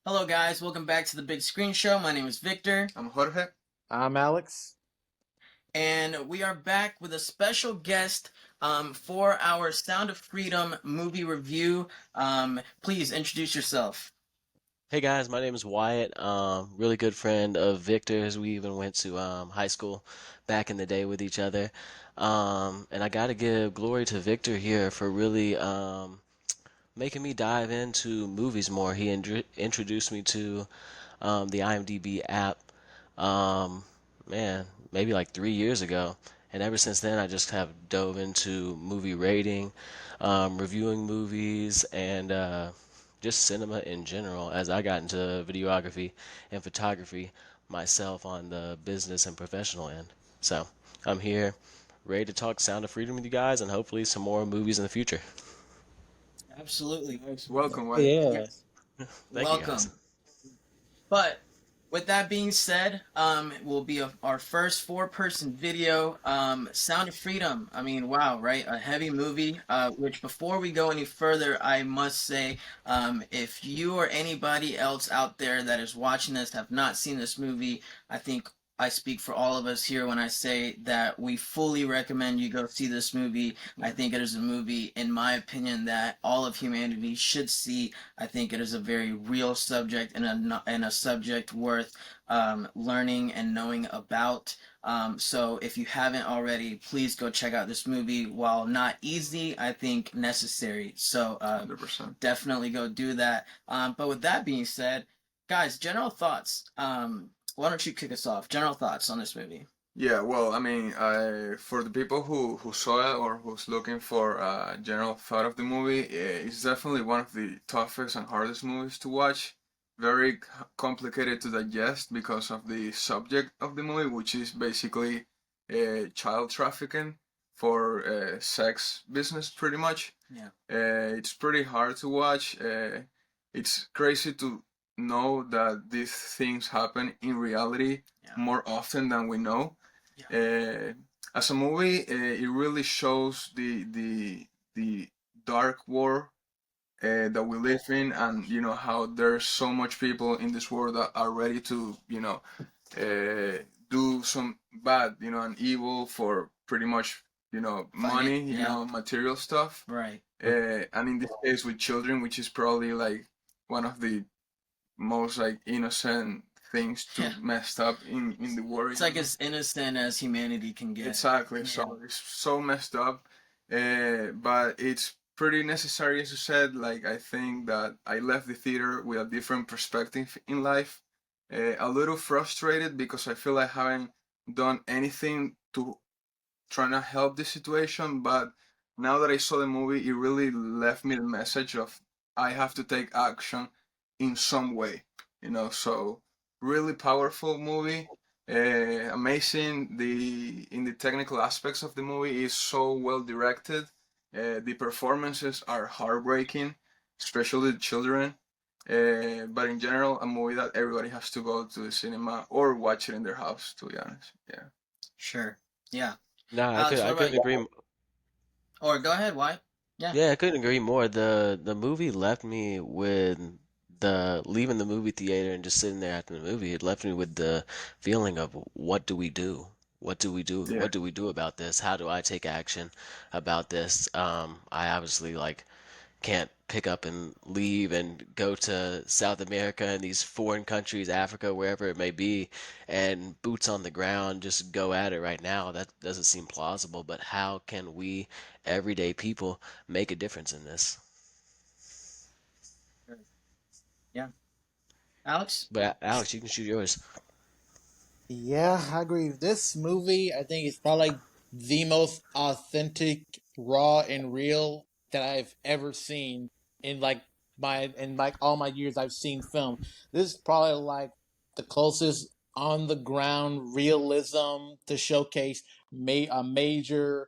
Hello, guys. Welcome back to the Big Screen Show. My name is Victor, I'm Jorge. I'm Alex. and we are back with a special guest for our Sound of Freedom movie review. Please introduce yourself. Hey guys, my name is Wyatt. Really good friend of Victor's. We even went to high school back in the day with each other. And I gotta give glory to Victor here for really making me dive into movies more. He introduced me to the IMDb app, um, man, maybe like 3 years ago. And ever since then, I just have dove into movie rating, reviewing movies, and just cinema in general as I got into videography and photography myself on the business and professional end. So I'm here ready to talk Sound of Freedom with you guys and hopefully some more movies in the future. Absolutely. Welcome, Wyatt. Yeah. Yes. Thank you guys. Welcome. But with that being said, it will be our first four-person video, Sound of Freedom. I mean, wow, right? A heavy movie. Which before we go any further, I must say, if you or anybody else out there that is watching this have not seen this movie, I think I speak for all of us here when I say that we fully recommend you go see this movie. I think it is a movie, in my opinion, that all of humanity should see. I think it is a very real subject and a subject worth learning and knowing about. So if you haven't already, please go check out this movie. While not easy, I think necessary. So 100%. definitely go do that. But with that being said, guys, general thoughts. Why don't you kick us off? General thoughts on this movie. Yeah, well, I mean, for the people who saw it or who's looking for a general thought of the movie, it's definitely one of the toughest and hardest movies to watch. Very complicated to digest because of the subject of the movie, which is basically child trafficking for sex business, pretty much. Yeah. It's pretty hard to watch. It's crazy to know that these things happen in reality more often than we know. Uh, as a movie, it really shows the dark war that we live in, and how there's so much people in this world that are ready to do some bad, and evil for pretty much money, material stuff. Right. And in this case with children, which is probably like one of the most like innocent things to messed up in the world. It's like as innocent as humanity can get. Exactly. Yeah. So it's so messed up, but it's pretty necessary, as you said. Like I think that I left the theater with a different perspective in life, a little frustrated because I feel I haven't done anything to trying to help the situation. But now that I saw the movie, it really left me the message of I have to take action in some way. So really powerful movie. Amazing. The technical aspects of the movie is so well directed. The performances are heartbreaking, especially the children. But in general, a movie that everybody has to go to the cinema or watch it in their house. To be honest, yeah. Sure. Yeah. Nah, Alex, I what about couldn't you? agree. Or go ahead. Why? Yeah. Yeah, I couldn't agree more. The movie left me with the leaving the movie theater and just sitting there after the movie. It left me with the feeling of what do we do? What do we do? Yeah. What do we do about this? How do I take action about this? I obviously like can't pick up and leave and go to South America and these foreign countries, Africa, wherever it may be, and boots on the ground, just go at it right now. That doesn't seem plausible, but how can we, everyday people, make a difference in this? Yeah. Alex? But Alex, you can shoot yours. Yeah, I agree. This movie, I think, is probably like the most authentic, raw, and real that I've ever seen in all my years I've seen film. This is probably like the closest on the ground realism to showcase a major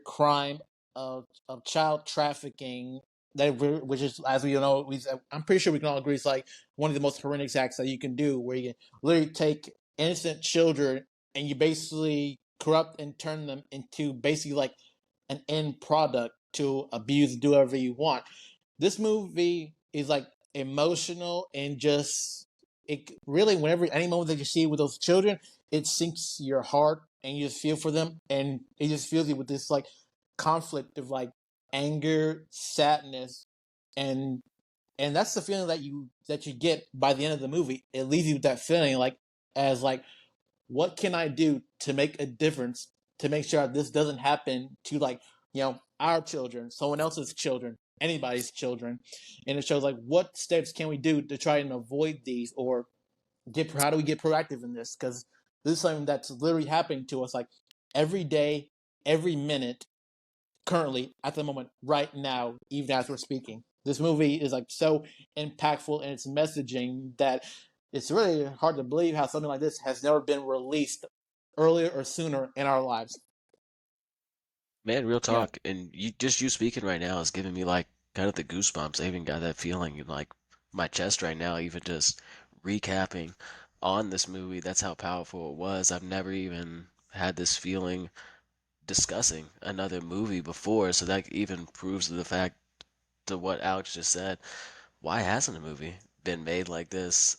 crime of child trafficking which is, as we know, I'm pretty sure we can all agree, it's like one of the most horrendous acts that you can do, where you can literally take innocent children and you basically corrupt and turn them into basically like an end product to abuse and do whatever you want. This movie is like emotional, and just it really whenever any moment that you see with those children, it sinks your heart and you just feel for them, and it just fills you with this like conflict of like anger, sadness, and that's the feeling that you get by the end of the movie. It leaves you with that feeling like as like what can I do to make a difference to make sure this doesn't happen to like our children, someone else's children, anybody's children, and it shows like what steps can we do to try and avoid these or get how do we get proactive in this because this is something that's literally happening to us like every day, every minute, currently at the moment, right now, even as we're speaking. This movie is like so impactful in its messaging that it's really hard to believe how something like this has never been released earlier or sooner in our lives. Man, real Yeah, talk. And you speaking right now is giving me like kind of the goosebumps. I even got that feeling in like my chest right now, even just recapping on this movie. That's how powerful it was. I've never even had this feeling discussing another movie before, so that even proves the fact to what Alex just said. Why hasn't a movie been made like this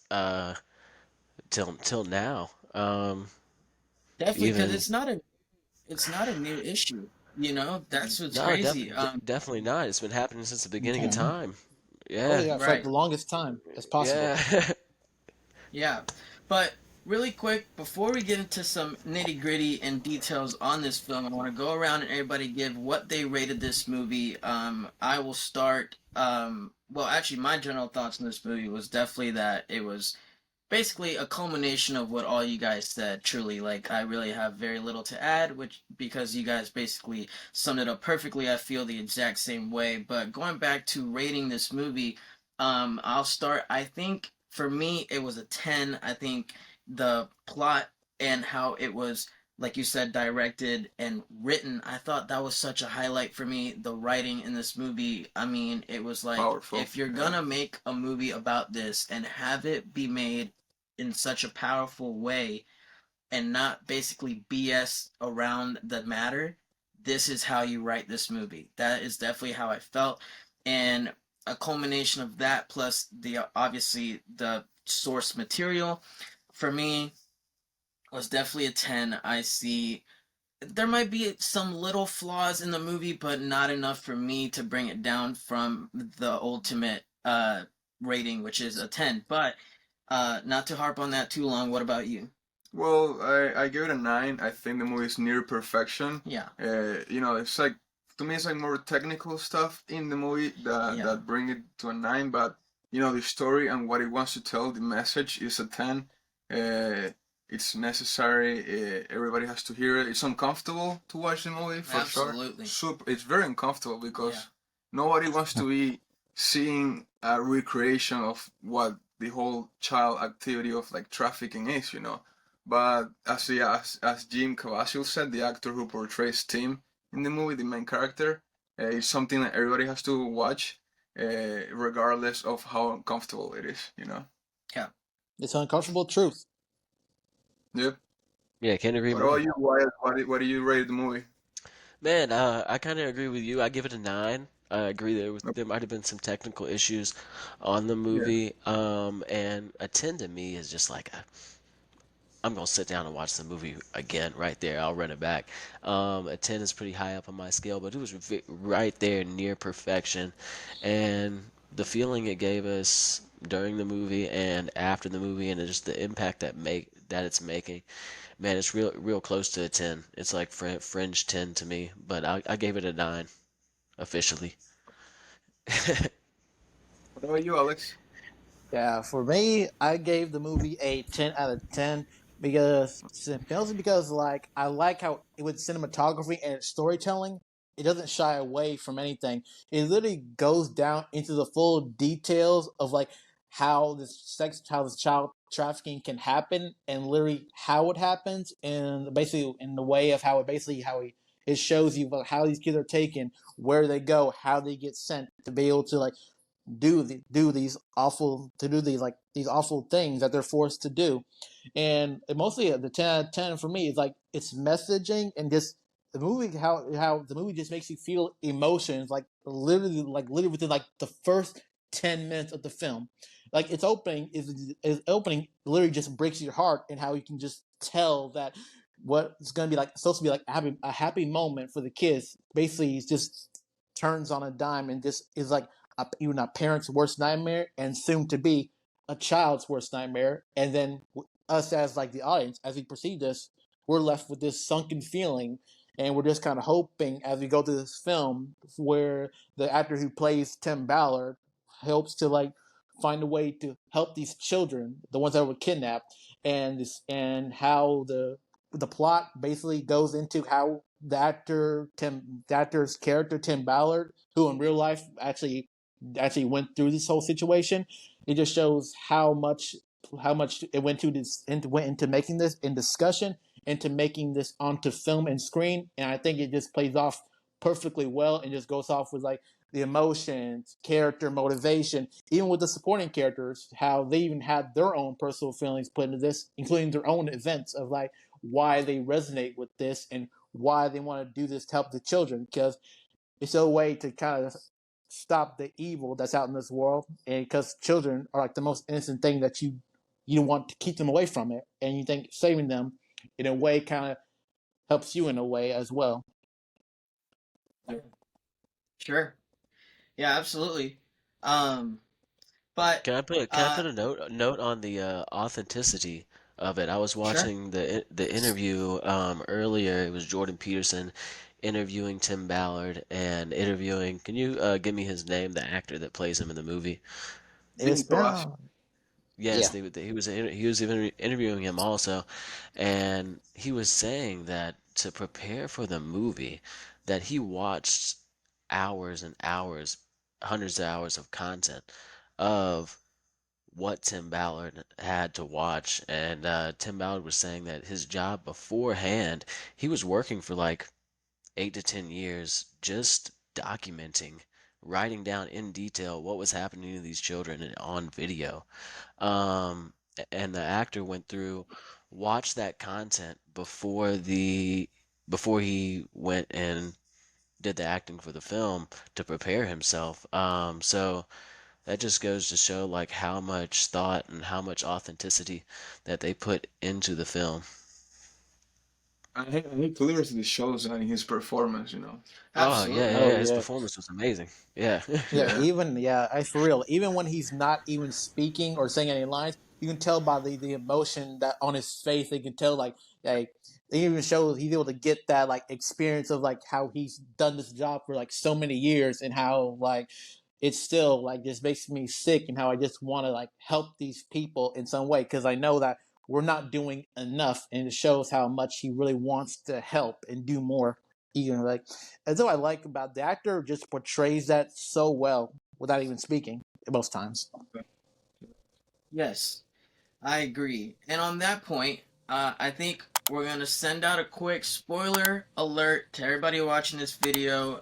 till now? definitely because Even it's not a new issue. You know, that's what's no, crazy. definitely not. It's been happening since the beginning of Mm-hmm. time. Oh Yeah, yeah, for like Right. the longest time as possible. yeah. Yeah, but really quick before we get into some nitty gritty and details on this film, I want to go around and everybody give what they rated this movie. I will start. Well, actually, my general thoughts on this movie was definitely that it was basically a culmination of what all you guys said. Truly, like I really have very little to add, which because you guys basically summed it up perfectly. I feel the exact same way. But going back to rating this movie, I'll start. I think for me it was a 10. I think the plot and how it was, like you said, directed and written, I thought that was such a highlight for me. The writing in this movie, I mean, it was like Powerful. if you're Yeah. gonna make a movie about this and have it be made in such a powerful way and not basically BS around the matter, this is how you write this movie. That is definitely how I felt. And a culmination of that plus the obviously the source material for me was definitely a 10. I see there might be some little flaws in the movie, but not enough for me to bring it down from the ultimate rating, which is a 10. But not to harp on that too long, what about you? Well, I give it a 9. I think the movie is near perfection. Yeah, It's like to me it's like more technical stuff in the movie that yeah, bring it to a 9, but the story and what it wants to tell, the message is a 10. Uh, it's necessary. Everybody has to hear it. It's uncomfortable to watch the movie for sure. absolutely. Super. It's very uncomfortable Yeah, because nobody wants to be seeing a recreation of what the whole child activity of like trafficking is. But as Jim Caviezel said, the actor who portrays Tim in the movie, the main character, is something that everybody has to watch, regardless of how uncomfortable it is. yeah. It's uncomfortable truth. Yep. Yeah, can't agree What about more. you, Wyatt? What do you rate the movie? Man, I kind of agree with you. I give it a 9. I agree there might have been some technical issues on the Yeah. movie. And a 10 to me is just like I'm gonna sit down and watch the movie again right there. I'll run it back. A 10 is pretty high up on my scale, but it was right there near perfection, and the feeling it gave us during the movie and after the movie, and just the impact that it's making. Man, it's real close to a 10. It's like fringe 10 to me, but I gave it a 9 officially. What about you, Alex? Yeah, for me, I gave the movie a 10 out of 10 because mostly because like I like how with cinematography and storytelling, it doesn't shy away from anything. It literally goes down into the full details of like how this child trafficking can happen and literally how it happens and basically in the way of how it shows you how these kids are taken, where they go, how they get sent to be able to like do these awful to do these awful things that they're forced to do, and mostly the 10 out of 10 for me is like it's messaging and just the movie how the movie just makes you feel emotions like literally within like the first 10 minutes of the film. Like its opening is opening literally just breaks your heart, and how you can just tell that what it's gonna be like supposed to be like a happy moment for the kids. Basically, it just turns on a dime and just is like even a parent's worst nightmare, and soon to be a child's worst nightmare. And then us as like the audience, as we perceive this, we're left with this sunken feeling, and we're just kind of hoping as we go through this film where the actor who plays Tim Ballard helps to like find a way to help these children, the ones that were kidnapped, and how the plot basically goes into how the actor's character Tim Ballard, who in real life actually went through this whole situation. It just shows how much it went into making this in discussion, into making this onto film and screen, and I think it just plays off perfectly well, and just goes off with like the emotions, character motivation, even with the supporting characters, how they even had their own personal feelings put into this, including their own events of like why they resonate with this and why they want to do this to help the children, because it's a way to kind of stop the evil that's out in this world, and because children are like the most innocent thing that you want to keep them away from it, and you think saving them in a way kind of helps you in a way as well. Sure. Yeah, absolutely. Um, but Can I uh, put a note on the authenticity of it? I was sure. watching the interview earlier. It was Jordan Peterson interviewing Tim Ballard and interviewing. Can you give me his name, the actor that plays him in the movie? It's Vinny Palacio. been Yes, yeah. he was even interviewing him also, and he was saying that to prepare for the movie, that he watched hours and hours, hundreds of hours of content of what Tim Ballard had to watch, and Tim Ballard was saying that his job beforehand, he was working for like 8 to 10 years, just documenting, writing down in detail what was happening to these children on video. Um, and the actor went through, watched that content before he went and did the acting for the film to prepare himself. So that just goes to show like how much thought and how much authenticity that they put into the film. And he clearly shows that in his performance, you know. Oh yeah, Absolutely. yeah, Oh yeah. His yeah. performance was amazing. Yeah. Yeah, Yeah. even yeah, I for real. Even when he's not even speaking or saying any lines, you can tell by the emotion that on his face. You can tell like it even shows he's able to get that like experience of like how he's done this job for like so many years, and how like it's still like just makes me sick, and how I just want to like help these people in some way, because I know that we're not doing enough, and it shows how much he really wants to help and do more. Even like that's what I like about the actor, just portrays that so well without even speaking most times. Yes. I agree. And on that point, I think we're going to send out a quick spoiler alert to everybody watching this video.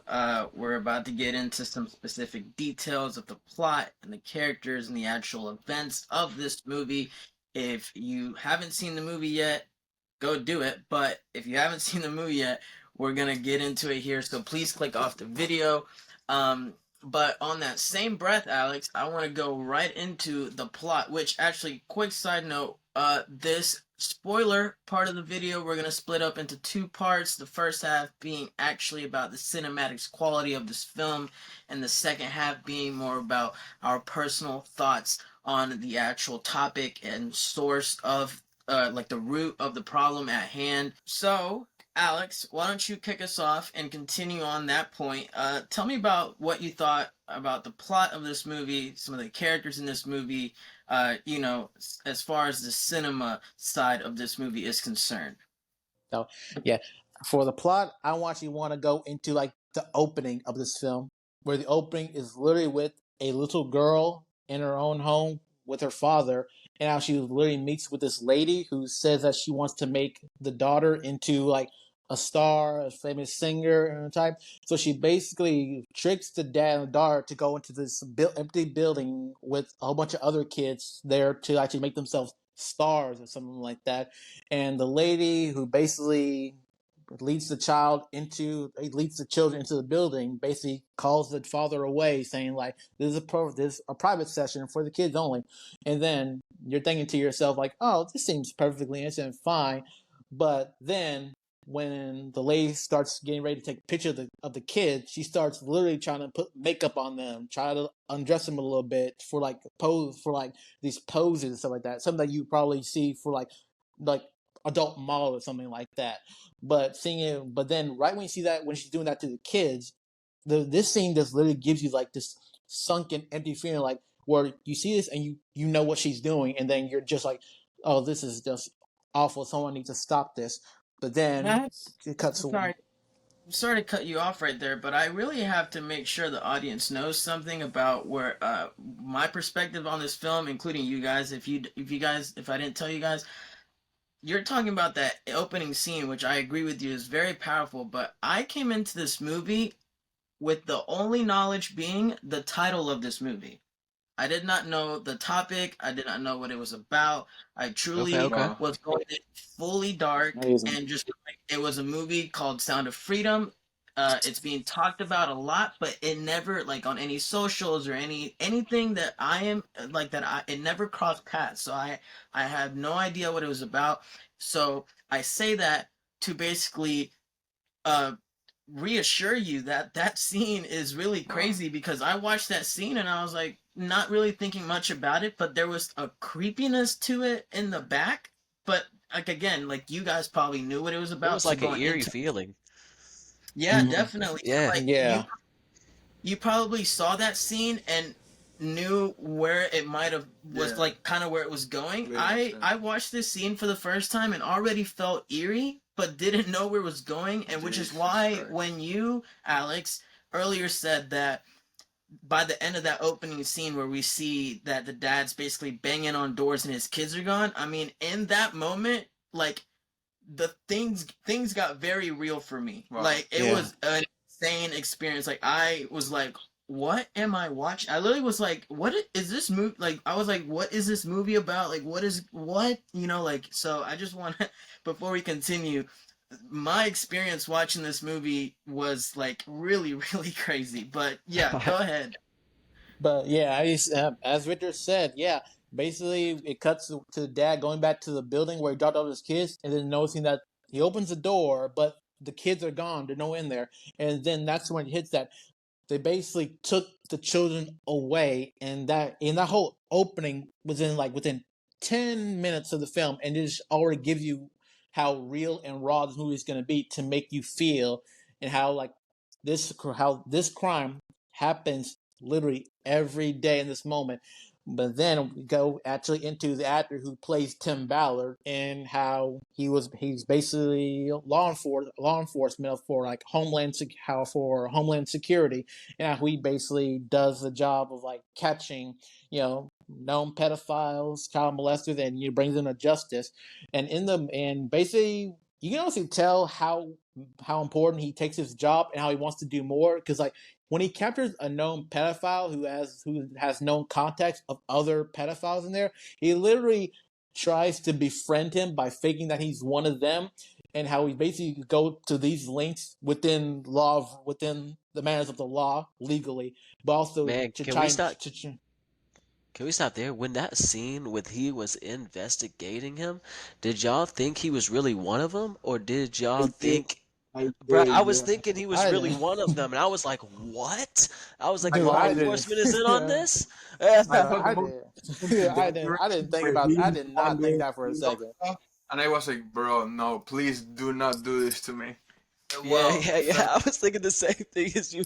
We're about to get into some specific details of the plot and the characters and the actual events of this movie. If you haven't seen the movie yet, go do it. But if you haven't seen the movie yet, we're going to get into it here. So please click off the video. But on that same breath, Alex, I want to go right into the plot, which actually, quick side note, this spoiler part of the video, we're going to split up into two parts. The first half being actually about the cinematics quality of this film, and the second half being more about our personal thoughts on the actual topic and source of, like the root of the problem at hand. So, Alex, why don't you kick us off and continue on that point? Tell me about what you thought about the plot of this movie, some of the characters in this movie, as far as the cinema side of this movie is concerned. So yeah, for the plot, I actually want to go into like the opening of this film, where the opening is literally with a little girl in her own home with her father, and how she literally meets with this lady who says that she wants to make the daughter into like a star, a famous singer and type. So she basically tricks the dad and the daughter to go into this empty building with a whole bunch of other kids there to actually make themselves stars or something like that. And the lady who basically leads the children into the building, basically calls the father away, saying like, this is a private session for the kids only. And then you're thinking to yourself like, oh, this seems perfectly innocent and fine. But then when the lady starts getting ready to take a picture of the kid, she starts literally trying to put makeup on them, try to undress them a little bit for like these poses and stuff like that. Something that you probably see for like adult model or something like that. But then right when you see that when she's doing that to the kids, this scene just literally gives you like this sunken, empty feeling, like where you see this and you know what she's doing, and then you're just like, oh, this is just awful. Someone needs to stop this. But then That's it cuts I'm away. sorry. I'm sorry to cut you off right there, but I really have to make sure the audience knows something about where my perspective on this film, including you guys. If I didn't tell you guys, you're talking about that opening scene, which I agree with you is very powerful. But I came into this movie with the only knowledge being the title of this movie. I did not know the topic. I did not know what it was about. I Okay, truly okay. Wow. was going in fully dark Amazing. and just like, it was a movie called Sound of Freedom. It's being talked about a lot, but it never like on any socials or anything that I am like that. It never crossed paths, so I had no idea what it was about. So I say that to basically uh reassure you that that scene is really Wow. crazy because I watched that scene and I was like not really thinking much about it, but there was a creepiness to it in the back. But like again, like you guys probably knew what it was It about, was so like an going eerie into feeling. yeah, Mhm. definitely. So Yeah. like Yeah. you probably saw that scene and knew where it might have was Yeah. like kind of where it was going. Clear understand. I watched this scene for the first time and already felt eerie, but didn't know where it was going, and which is Jesus why Christ. when you, Alex, earlier said that by the end of that opening scene where we see that the dad's basically banging on doors and his kids are gone, I mean, in that moment, like the things got very real for me. Wow. Like it Yeah. was an insane experience. Like I was like, what am I watching? I literally was like, what is this movie? Like I was like, what is this movie about? Like what? You know, like so I just want to before we continue, my experience watching this movie was like really really crazy. But yeah, go ahead. But yeah, as Victor said, yeah, basically it cuts to dad going back to the building where he dropped off his kids, and then noticing that he opens the door, but the kids are gone. There's no one in there, and then that's when it hits that they basically took the children away, and that whole opening was in like within 10 minutes of the film, and it just already gives you how real and raw this movie is going to be to make you feel, and how this crime happens literally every day in this moment. But then we go actually into the actor who plays Tim Ballard and how he's basically law enforcement for like Homeland Security, and how he basically does the job of like catching known pedophiles, child molesters, and brings them to justice. And basically you can also tell how important he takes his job and how he wants to do more, because like when he captures a known pedophile who has known contacts of other pedophiles in there, he literally tries to befriend him by faking that he's one of them, and how he basically go to these lengths within the manners of the law legally, but also Man, to can we try and stop? Can we stop there? When that scene with he was investigating him, did y'all think he was really one of them, or did y'all I did. think, I bruh? I did. was Yeah. thinking he was I really didn't. one of them, and I was like, what? I was like, I Dude, law I thought didn't. enforcement is in on Yeah. this? I thought I the most did. important I didn't think where about. I he did not think wanders that for a and all second. stuff. And I was like, bro, no, please do not do this to me. Yeah, Well, yeah, yeah. I was thinking the same thing as you,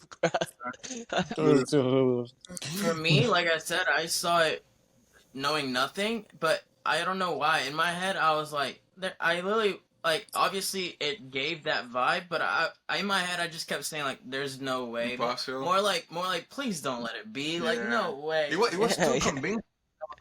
bruh. for me, like I said, I saw it knowing nothing, but I don't know why. In my head, I was like, I literally like. Obviously, it gave that vibe, but in my head, I just kept saying like, "There's no way." Impossible. More like, please don't let it be. Like, Yeah. no way. It was Yeah, too yeah, convincing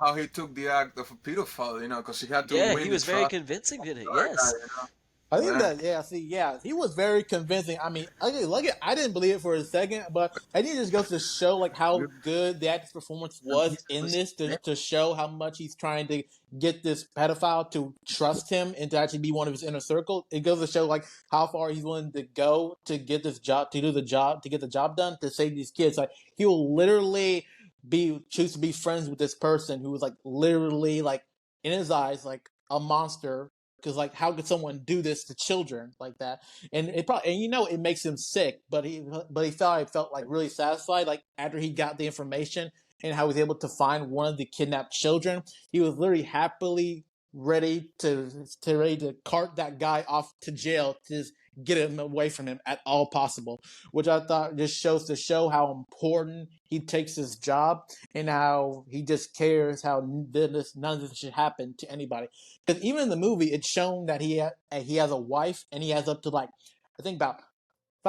how he took the act of a pedophile, because he had to yeah. win He the was very trust convincing in of it. the other Yes. guy. I think Man, that yeah, see, yeah, he was very convincing. I mean, I didn't believe it for a second, but I think it just goes to show like how good the actor's performance was in this to show how much he's trying to get this pedophile to trust him and to actually be one of his inner circle. It goes to show like how far he's willing to go to get this job to do the job to get the job done to save these kids. Like he will literally choose to be friends with this person who was like literally like in his eyes like a monster because like how could someone do this to children like that? And it probably and it makes him sick, but he felt like really satisfied like after he got the information and how he was able to find one of the kidnapped children. He was literally happily ready to cart that guy off to jail to just get him away from him at all possible, which I thought just shows to show how important he takes his job and how he just cares how none of this should happen to anybody. Because even in the movie, it's shown that he has a wife and he has up to like I think about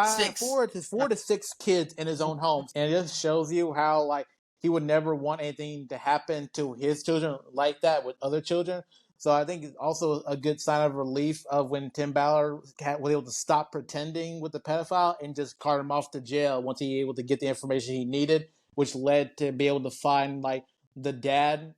Six. four to six kids in his own homes, and it just shows you how like he would never want anything to happen to his children like that with other children. So I think it's also a good sign of relief of when Tim Ballard was able to stop pretending with the pedophile and just cart him off to jail once he was able to get the information he needed, which led to be able to find like the dad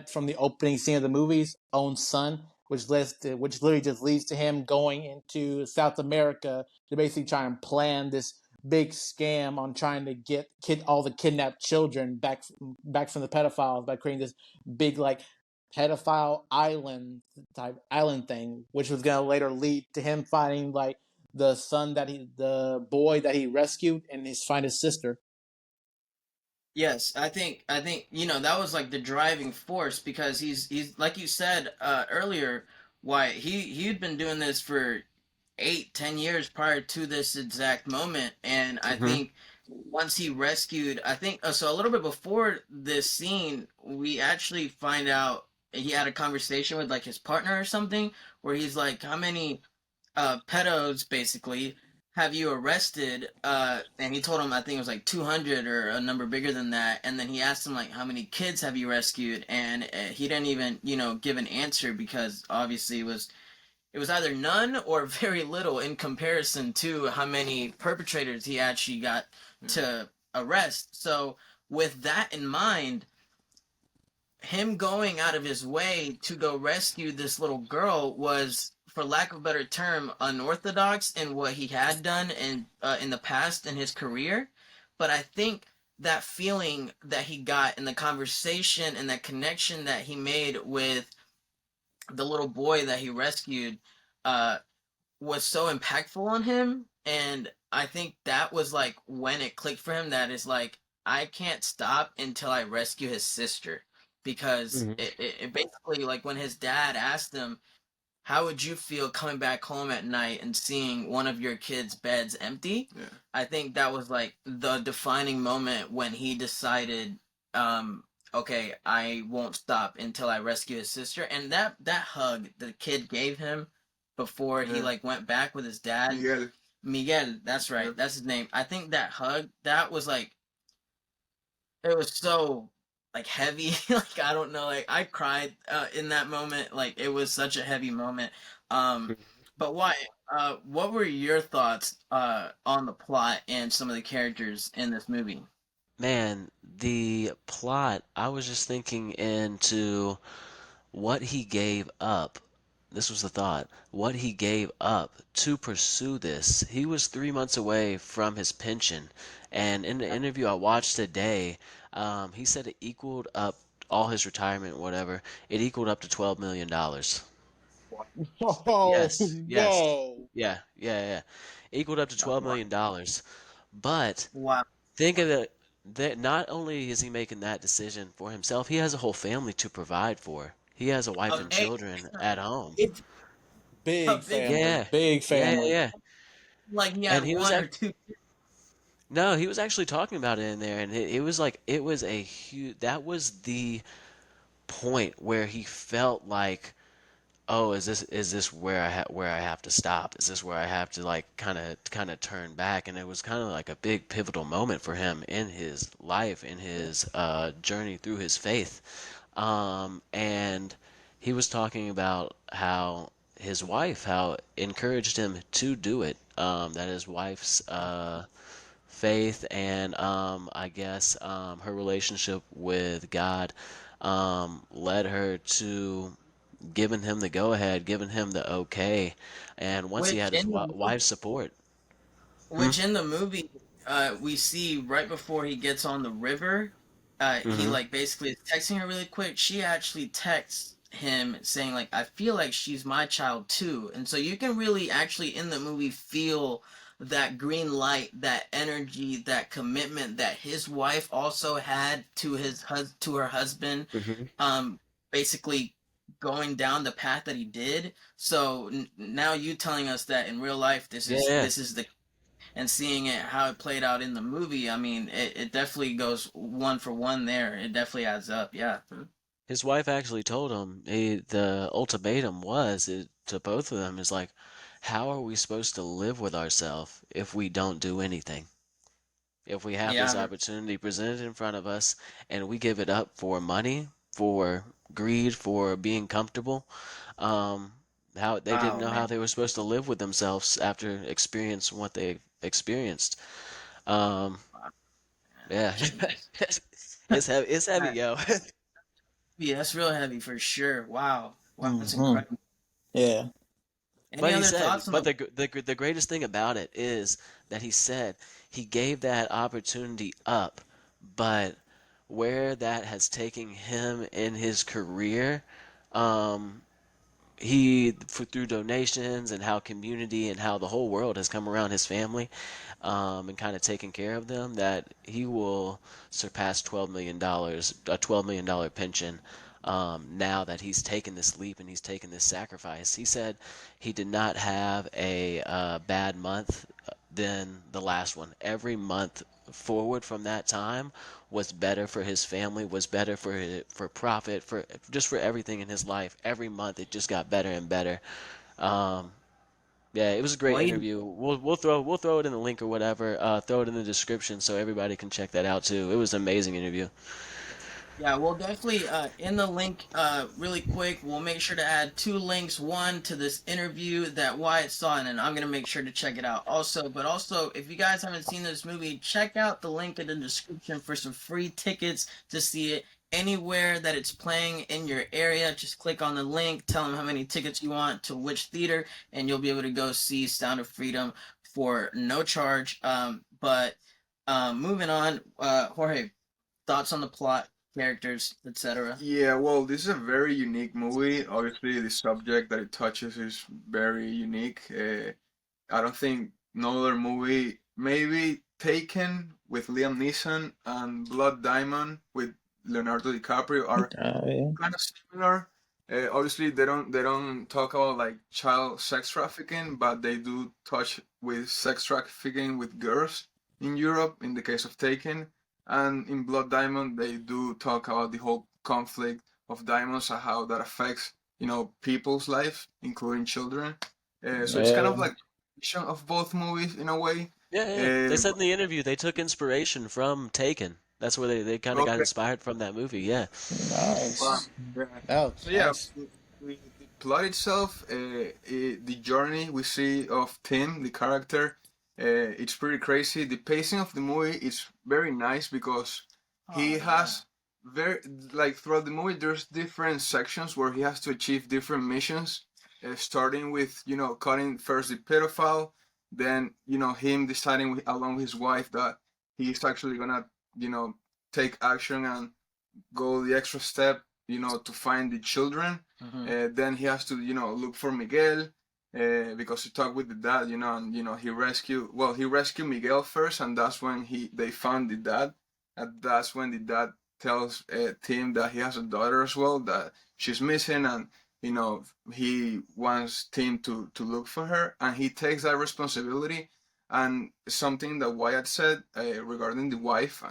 from the opening scene of the movie's own son, which literally just leads to him going into South America to basically try and plan this big scam on trying to get all the kidnapped children back from the pedophiles by creating this big like pedophile island thing, which was gonna later lead to him finding like the boy that he rescued and find his sister. Yes, I think that was like the driving force because he's like you said earlier, why he'd been doing this for 8, 10 years prior to this exact moment, and I hmm think once he rescued, I think so a little bit before this scene, we actually find out he had a conversation with like his partner or something, where he's like, how many pedos basically have you arrested, and he told him I think it was like 200 or a number bigger than that, and then he asked him like how many kids have you rescued, and he didn't even give an answer because obviously it was either none or very little in comparison to how many perpetrators he actually got to arrest. So with that in mind, him going out of his way to go rescue this little girl was, for lack of a better term, unorthodox in what he had done in the past in his career. But I think that feeling that he got in the conversation and that connection that he made with the little boy that he rescued uh, was so impactful on him, and I think that was like when it clicked for him that is like I can't stop until I rescue his sister, because Hmm. it basically, like, when his dad asked him how would you feel coming back home at night and seeing one of your kids' beds empty, Yeah. I think that was like the defining moment when he decided, um okay, I won't stop until I rescue his sister. And that hug the kid gave him before he Yeah. like went back with his dad, Miguel. Miguel, that's Yeah. right, that's his name. I think that hug, that was like, it was so like heavy. Like, I don't know, like I cried in that moment. Like, it was such a heavy moment. But why, what were your thoughts on the plot and some of the characters in this movie? Man, the plot, I was just thinking into what he gave up. This was the thought. What he gave up to pursue this. He was 3 months away from his pension. And in the interview I watched today, he said it equaled up all his retirement, whatever. It equaled up to $12 million. dollars. Oh Yes, yes. no! Yeah. Equaled up to Oh, $12 wow. million. Dollars. But Wow. think of it, that not only is he making that decision for himself, he has a whole family to provide for. He has a wife and Hey, children at home. it's a Big big family, Yeah, big yeah, yeah, family. yeah. like he And had he was one or act two. no, he was actually talking about it in there, and it was like it was a huge. That was the point where he felt like, oh, is this where I have to stop? Is this where I have to like kind of turn back? And it was kind of like a big pivotal moment for him in his life, in his journey through his faith. And he was talking about how his wife, how encouraged him to do it. That his wife's faith and I guess her relationship with God led her to giving him the go ahead, giving him the okay. And once he Which had his in the wife's support. Hmm? Which in the movie, we see right before he gets on the river, he Hmm. like basically is texting her really quick. She actually texts him saying like, "I feel like she's my child too," and so you can really actually in the movie feel that green light, that energy, that commitment that his wife also had to to her husband, Hmm. um, basically going down the path that he did. So now you telling us that in real life, Yeah, yeah. this is the and seeing it how it played out in the movie, I mean, it definitely goes one for one there. It definitely adds up. Yeah. His wife actually told him the ultimatum was to both of them is like, how are we supposed to live with ourselves if we don't do anything? If we have this Yeah. opportunity presented in front of us and we give it up for money, for greed, for being comfortable, um, how they didn't Wow, know man. how they were supposed to live with themselves after experiencing what they experienced. Um, Wow, yeah, jeez. it's heavy, That, yo. yeah, that's real heavy for sure. Wow. Wow, that's Hmm. incredible. Yeah. Any But he other said, thoughts on but the the greatest thing about it is that he said he gave that opportunity up, but where that has taken him in his career, um, through donations and how community and how the whole world has come around his family, and kind of taken care of them, that he will surpass $12 million, a $12 million pension. Now that he's taken this leap and he's taken this sacrifice, he said he did not have a bad month than the last one. Every month forward from that time was better for his family, was better for profit, for just for everything in his life. Every month it just got better and better. Um, yeah, it was a great Wade? interview. We'll throw it in the link or whatever. Throw it in the description so everybody can check that out too. It was an amazing interview. Yeah, we'll definitely in the link really quick. We'll make sure to add two links. One to this interview that Wyatt saw, and then I'm gonna make sure to check it out. Also, but also if you guys haven't seen this movie, check out the link in the description for some free tickets to see it anywhere that it's playing in your area. Just click on the link, tell them how many tickets you want to which theater, and you'll be able to go see Sound of Freedom for no charge. But moving on, Jorge, thoughts on the plot, characters, etc. Yeah, well, this is a very unique movie. Obviously, the subject that it touches is very unique. I don't think no other movie, maybe Taken with Liam Neeson and Blood Diamond with Leonardo DiCaprio are Yeah. kind of similar. Obviously, they don't talk about like child sex trafficking, but they do touch with sex trafficking with girls in Europe. In the case of Taken, and in Blood Diamond, they do talk about the whole conflict of diamonds and how that affects people's lives, including children. So it's kind Yeah. of like vision of both movies in a way. Yeah, yeah. They Uh, said in the interview they took inspiration from Taken. That's where they kind of got okay, inspired from that movie. Yeah. wow. Nice. Yeah. Oh, So yeah, nice. the plot itself, the journey we see of Tim, the character, it's pretty crazy. The pacing of the movie is very nice because Oh he yeah. has very like throughout the movie there's different sections where he has to achieve different missions, starting with cutting first the pedophile, then him deciding along with his wife that he's actually gonna you know take action and go the extra step, to find the children. Hmm. Then he has to, look for Miguel because he talked with the dad, and he rescued Miguel first, and that's when they found the dad, and that's when the dad tells Tim that he has a daughter as well that she's missing, and he wants Tim to look for her, and he takes that responsibility. And something that Wyatt said regarding the wife,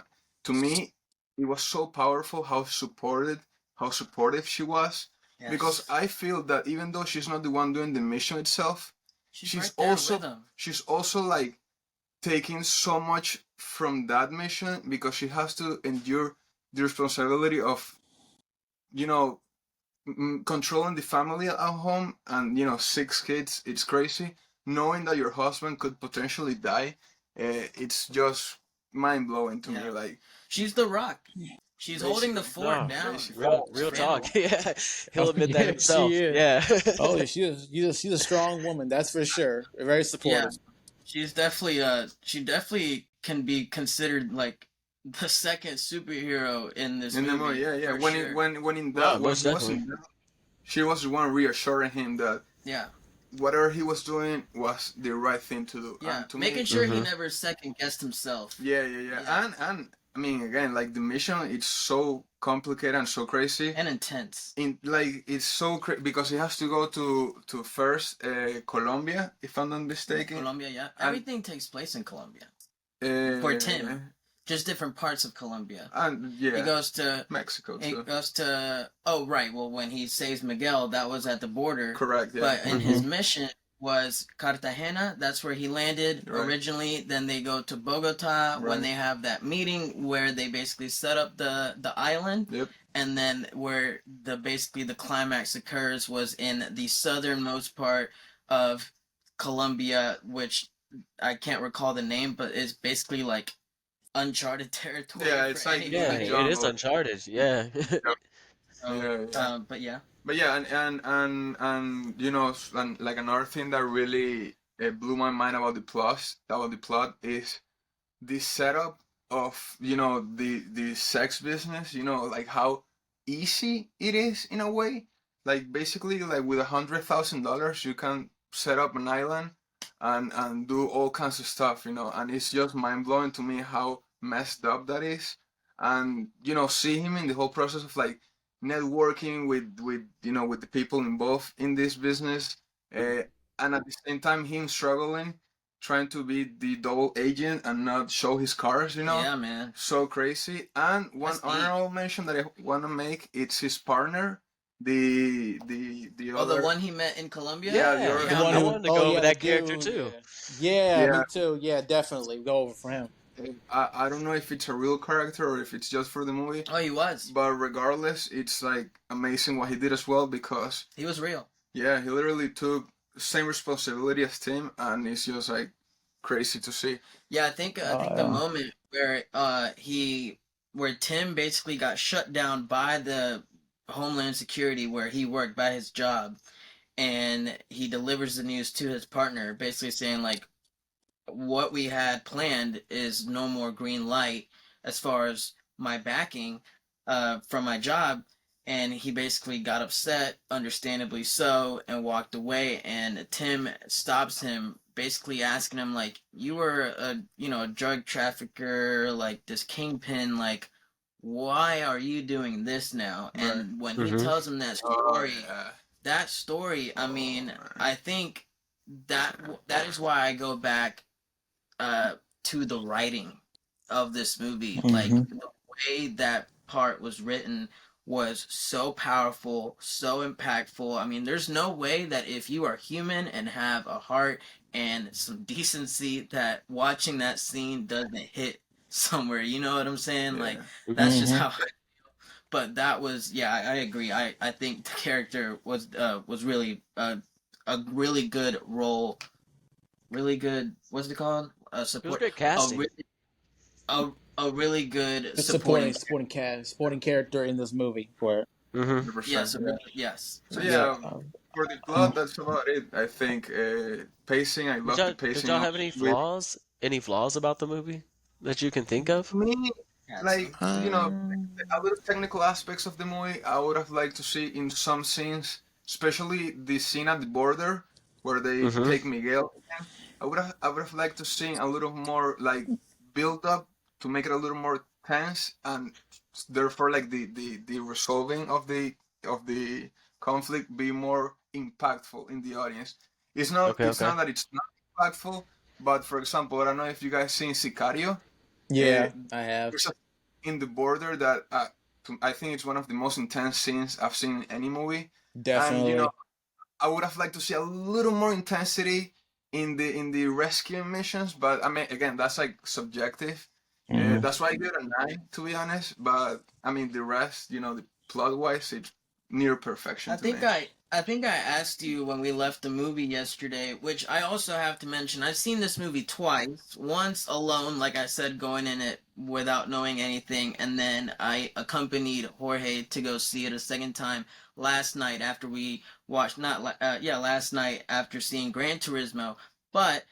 to me, it was so powerful how supportive she was, because Yes. I feel that even though she's not the one doing the mission itself, She's she's right there with also him. she's also like taking so much from that mission because she has to endure the responsibility of you know controlling the family at home, and 6 kids, it's crazy. Knowing that your husband could potentially die, it's just mind blowing to me. Yeah. Like, She's the Rock. She's holding the basically, fort No, down. basically. real Family. talk. Yeah, he'll Oh admit that yeah, she himself. is. Yeah. Oh yeah, she's a strong woman. That's for sure. Very Yeah, supportive. she's definitely she definitely can be considered like the second superhero in this In the movie, movie yeah, yeah. for When it sure. when in No, that when most he was definitely. in that, she was the one reassuring him that Yeah. whatever he was doing was the right thing to do. Yeah, And to making me, sure he Hmm. never second guessed himself. yeah, yeah, yeah. Yeah, And I mean, again, like the mission, it's so complicated and so crazy. and intense. In like it's so because he has to go to first Colombia, if I'm not mistaken, Colombia, yeah. and Everything takes place in Colombia. For uh, Tim, just different parts of Colombia. and He yeah, goes to Mexico he too. goes to oh right, well when he saves Miguel, that was at the border. Correct. Yeah. But in Hmm. his mission was Cartagena, that's where he landed Right. originally. Then they go to Bogota when Right. they have that meeting where they basically set up the island. Yep. And then where basically the climax occurs was in the southernmost part of Colombia, which I can't recall the name, but it's basically like uncharted territory Yeah, for it's like anyone. Yeah, the it is jungle. Uncharted. Yeah. Yep. So, Yeah, yeah. but yeah, But yeah, and and like another thing that really blew my mind about the plot is the setup of the sex business. Like how easy it is in a way. Like basically, like with $100,000, you can set up an island and do all kinds of stuff. And it's just mind blowing to me how messed up that is. And see him in the whole process of like networking with the people involved in this business, and at the same time him struggling trying to be the double agent and not show his cards. yeah, man, So crazy. And one that's deep. honorable mention that I want to make, it's his partner, the Oh, the other. one he met in Colombia. Yeah, the Yeah, other. The Yeah, one I man. who, wanted to oh go over yeah, the that character dude. too. Yeah, Yeah, me too. Yeah, definitely go over for him. I don't know if it's a real character or if it's just for the movie, Oh, he was. but regardless, it's like amazing what he did as well, because He was real. yeah, he literally took the same responsibility as Tim, and it's just like crazy to see. Yeah, I think the Yeah. moment where where Tim basically got shut down by the Homeland Security where he worked by his job, and he delivers the news to his partner, basically saying like, what we had planned is no more green light as far as my backing from my job. And he basically got upset, understandably so, and walked away. And Tim stops him, basically asking him like, you were a drug trafficker, like this kingpin, like why are you doing this now? Right. And when he Hmm. tells him that Oh story, yeah. I Oh mean, man. I think that is why I go back uh, to the writing of this movie. Like Hmm. the way that part was written was so powerful, so impactful. I mean, there's no way that if you are human and have a heart and some decency, that watching that scene doesn't hit somewhere. You know what I'm saying? Like Yeah. that's just Hmm. how. But that was yeah, I agree. I think the character was really a really good role, really good. What's it called? It was Support. great A casting. really a, a really good The supporting. supporting character in this movie. For Hmm. 100%. Yeah. Yes. So yeah. yeah, for the plot, that's about it. I think pacing. I Did love the y'all pacing of have any with flaws? Any flaws about the movie that you can think of? me. Had Like some. a little technical aspects of the movie, I would have liked to see in some scenes, especially the scene at the border where they Hmm. take Miguel. I would have liked to see a little more like build up to make it a little more tense, and therefore like the resolving of the conflict be more impactful in the audience. It's not Okay, it's okay. not that it's not impactful, but for example, I don't know if you guys seen Sicario. Uh, Yeah, I have. there's a in the border that I think it's one of the most intense scenes I've seen in any movie, and Definitely. I would have liked to see a little more intensity in the rescue missions, but I mean, again, that's like subjective. Hmm. That's why I give it a 9, to be honest. But I mean, the rest, the plot wise, it's near perfection I to me. think I think I asked you when we left the movie yesterday, which I also have to mention. I've seen this movie twice. Once alone, like I said, going in it without knowing anything, and then I accompanied Jorge to go see it a second time last night after we watched last night after seeing Gran Turismo. But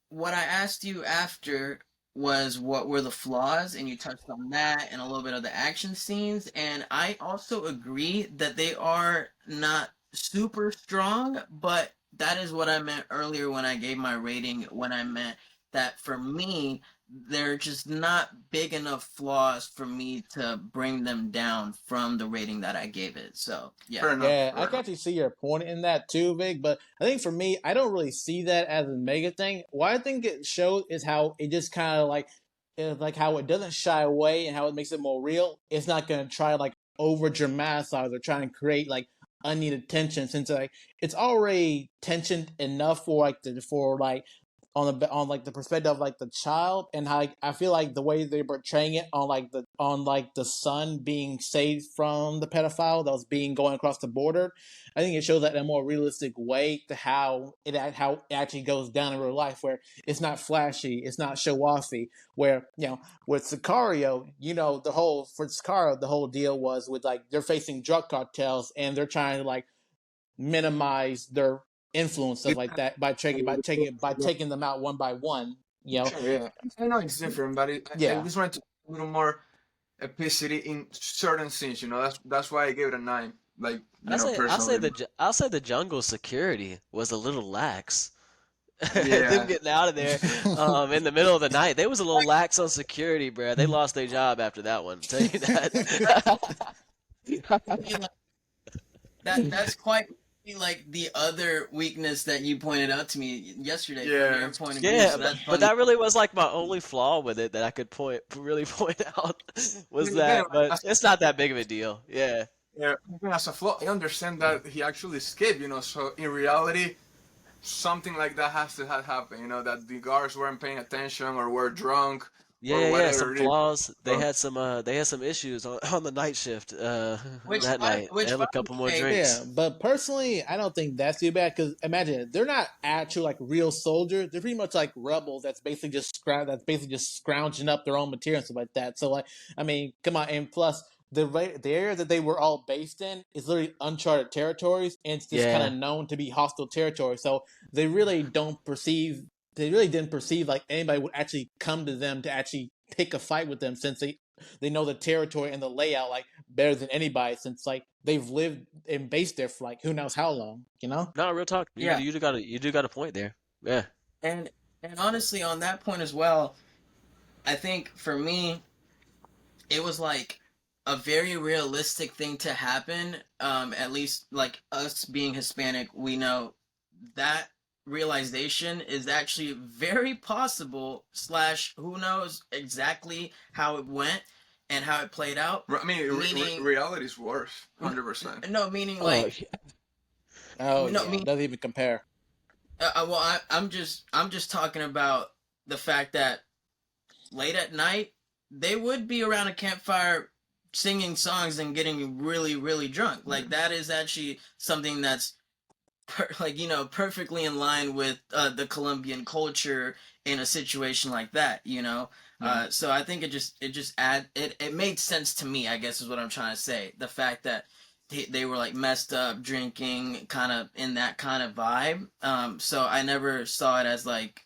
what I asked you after was what were the flaws, and you touched on that and a little bit of the action scenes. And I also agree that they are not super strong, but that is what I meant earlier when I gave my rating, when I meant that for me, they're just not big enough flaws for me to bring them down from the rating that I gave it. So, yeah. Fair enough. Yeah, I Fair can enough. actually see your point in that too, Vic. But I think for me, I don't really see that as a mega thing. What I think it shows is how it just kind of like, is like how it doesn't shy away and how it makes it more real. It's not gonna try like over dramatize or try and create like unneeded tension since like it's already tensioned enough for like for like on like the perspective of like the child and how like, I feel like the way they're portraying it on like the son being saved from the pedophile that was being going across the border. I think it shows that in a more realistic way to how it actually goes down in real life, where it's not flashy, it's not show offy. Where with Sicario, the whole for Sicario the whole deal was with like they're facing drug cartels and they're trying to like minimize their influence, stuff like that, by taking them out one by one. Sure, yeah. I know it's different, but I Yeah. just wanted to a little more epicity in certain scenes. That's why I gave it a 9. Like, I say I say personally. I'll say the jungle security was a little lax. Them Yeah. getting out of there in the middle of the night, they was a little lax on security, bruh. They lost their job after that one. Tell you that. That's quite like the other weakness that you pointed out to me yesterday from Yeah. your point of view. Yeah, So that's but funny. that really was like my only flaw with it that I could really point out was Again, that, but as, it's not that big of a deal. Yeah. yeah, even as a flaw, I understand that he actually escaped. So in reality, something like that has to have happened. That the guards weren't paying attention or were drunk Yeah, or yeah, yeah. Some whatever it is. flaws. So, They had some issues on the night shift Which that by night. They which had by a the couple more way, Yeah, drinks. but personally, I don't think that's too bad because imagine they're not actual like real soldiers. They're pretty much like rebels. That's basically just scrounging up their own material and stuff like that. So like, I mean, come on, and plus the area that they were all based in is literally uncharted territories, and it's just kind of Yeah. known to be hostile territory. So they really don't perceive. They really didn't perceive like anybody would actually come to them to actually pick a fight with them since they know the territory and the layout like better than anybody since like they've lived and based there for like who knows how long. No, real talk. yeah, You do got a point there. Yeah. and and honestly, on that point as well, I think for me, it was like a very realistic thing to happen. At least like us being Hispanic, we know that realization is actually very possible. Slash, who knows exactly how it went and how it played out. I mean, Meaning, reality is worse, 100%. no, meaning Oh, like Oh no, yeah, mean doesn't even compare. well, I'm just talking about the fact that late at night they would be around a campfire singing songs and getting really really drunk. Like that is actually something that's perfectly in line with the Colombian culture in a situation like that. Yeah. So I think it made sense to me, I guess is what I'm trying to say. The fact that they were like messed up drinking kind of in that kind of vibe. So I never saw it as like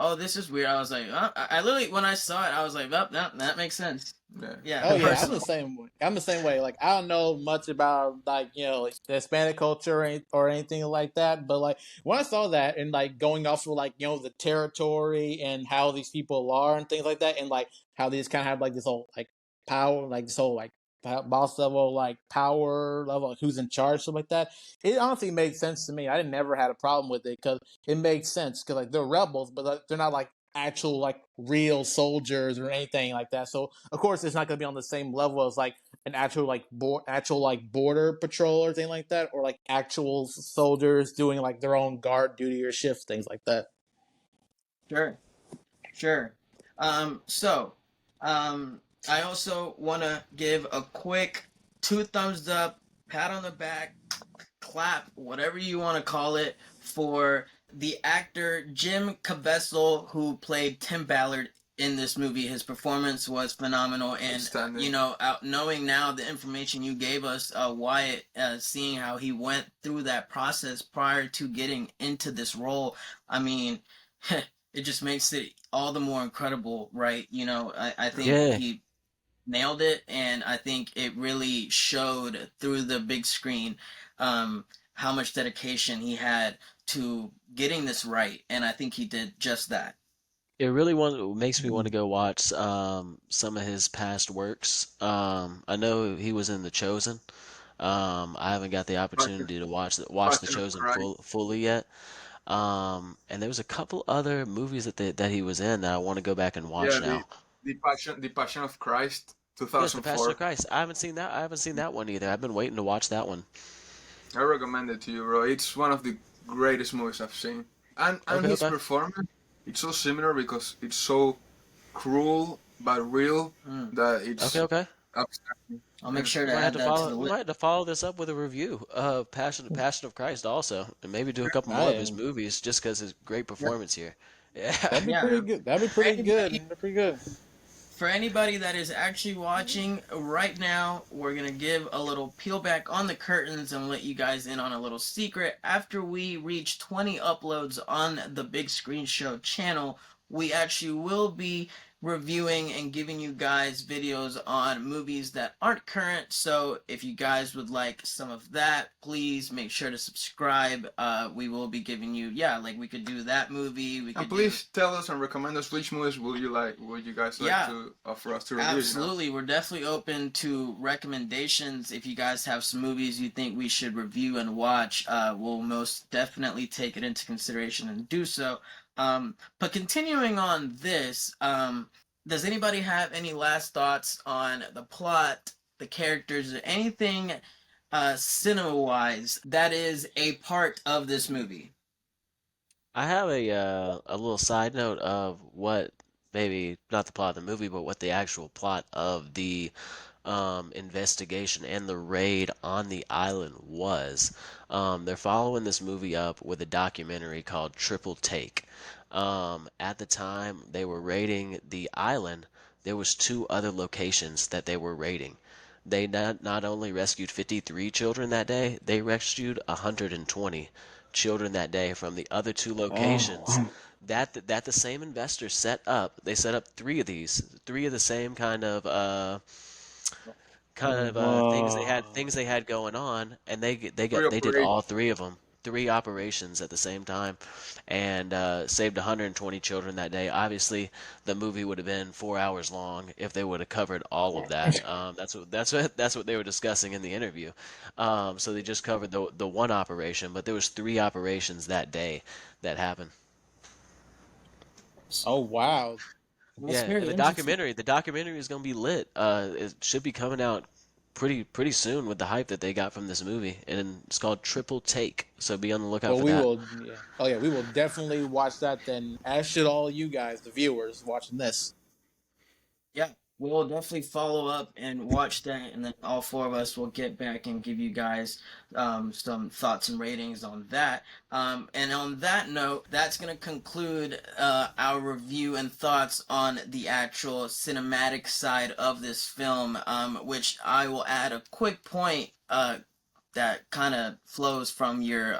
oh, this is weird. I was like, oh, I literally when I saw it I was like, oh, no, that makes sense. Yeah. Yeah, Oh yeah, I'm the personally. same way. I'm the same way. Like I don't know much about like like the Hispanic culture or anything like that, but like when I saw that and like going off of like the territory and how these people are and things like that, and like how they just kind of have like this whole like power, like this whole like boss level, like power level, like who's in charge, stuff like that. It honestly made sense to me. I didn't never had a problem with it because it makes sense because like they're rebels, but like, they're not like actual like real soldiers or anything like that. So of course it's not going to be on the same level as like an actual like actual like border patrol or anything like that, or like actual soldiers doing like their own guard duty or shift things like that. Sure. Sure. So, I also want to give a quick two thumbs up pat on the back, clap, whatever you want to call it, for the actor Jim Caviezel who played Tim Ballard in this movie. His performance was phenomenal, and Outstanding. knowing now the information you gave us, Wyatt, seeing how he went through that process prior to getting into this role, I mean, it just makes it all the more incredible, right? I think Yeah, he nailed it, and I think it really showed through the big screen how much dedication he had to getting this right, and I think he did just that. it really makes me want to go watch some of his past works. I know he was in The Chosen. I haven't got the Passion, opportunity to watch The Passion of Chosen Christ. fully yet. And there was a couple other movies that he was in that I want to go back and Yeah, watch now. the Passion of Christ, Yes, The Passion of 2004. Christ. I haven't seen that. I haven't seen that one either. I've been waiting to watch that one. I recommend it to you, bro. It's one of the greatest movies I've seen. And Okay, his okay. performance, it's so similar because it's so cruel but real Mm. that Okay, it's okay. upsetting. I'll make Yeah. sure We to might have add to that to follow. the We list. might have to follow this up with a review of Passion of Christ also, and maybe do a couple more I of his am. movies just because his great Yep. performance here. Yeah. That'd be Yeah. pretty good. That'd be For pretty good. anybody That'd be pretty good. for anybody that is actually watching right now, we're going to give a little peel back on the curtains and let you guys in on a little secret. After we reach 20 uploads on the Big Screen Show channel, we actually will be reviewing and giving you guys videos on movies that aren't current. So if you guys would like some of that, please make sure to subscribe. We will be giving you, yeah, like we could do that movie. We And could do, please tell us and recommend us which movies would you guys like yeah, to for us to review. absolutely. We're definitely open to recommendations. If you guys have some movies you think we should review and watch, we'll most definitely take it into consideration and do so. But continuing on this, does anybody have any last thoughts on the plot, the characters, or anything cinema wise that is a part of this movie? I have a little side note of what maybe not the plot of the movie, but what the actual plot of the investigation and the raid on the island was. They're following this movie up with a documentary called Triple Take. At the time they were raiding the island, there was two other locations that they were raiding. They not only rescued 53 children that day, they rescued 120 children that day from the other two locations Oh, that the same investors set up. They set up three of the same things they had going on, and they did Pre-operation. all three of them, three operations at the same time, and saved 120 children that day. Obviously, the movie would have been 4 hours long if they would have covered all of that. That's what they were discussing in the interview. So they just covered the one operation, but there was three operations that day that happened. oh wow. That's Yeah, and very interesting. the documentary is gonna be lit. It should be coming out pretty soon with the hype that they got from this movie, and it's called Triple Take. So be on the lookout Well, for we that. will. Yeah. Oh yeah, we will definitely watch that then. As should all you guys, the viewers watching this. Yeah, we'll definitely follow up and watch that, and then all four of us will get back and give you guys some thoughts and ratings on that. And on that note, that's going to conclude our review and thoughts on the actual cinematic side of this film, which I will add a quick point that kind of flows from your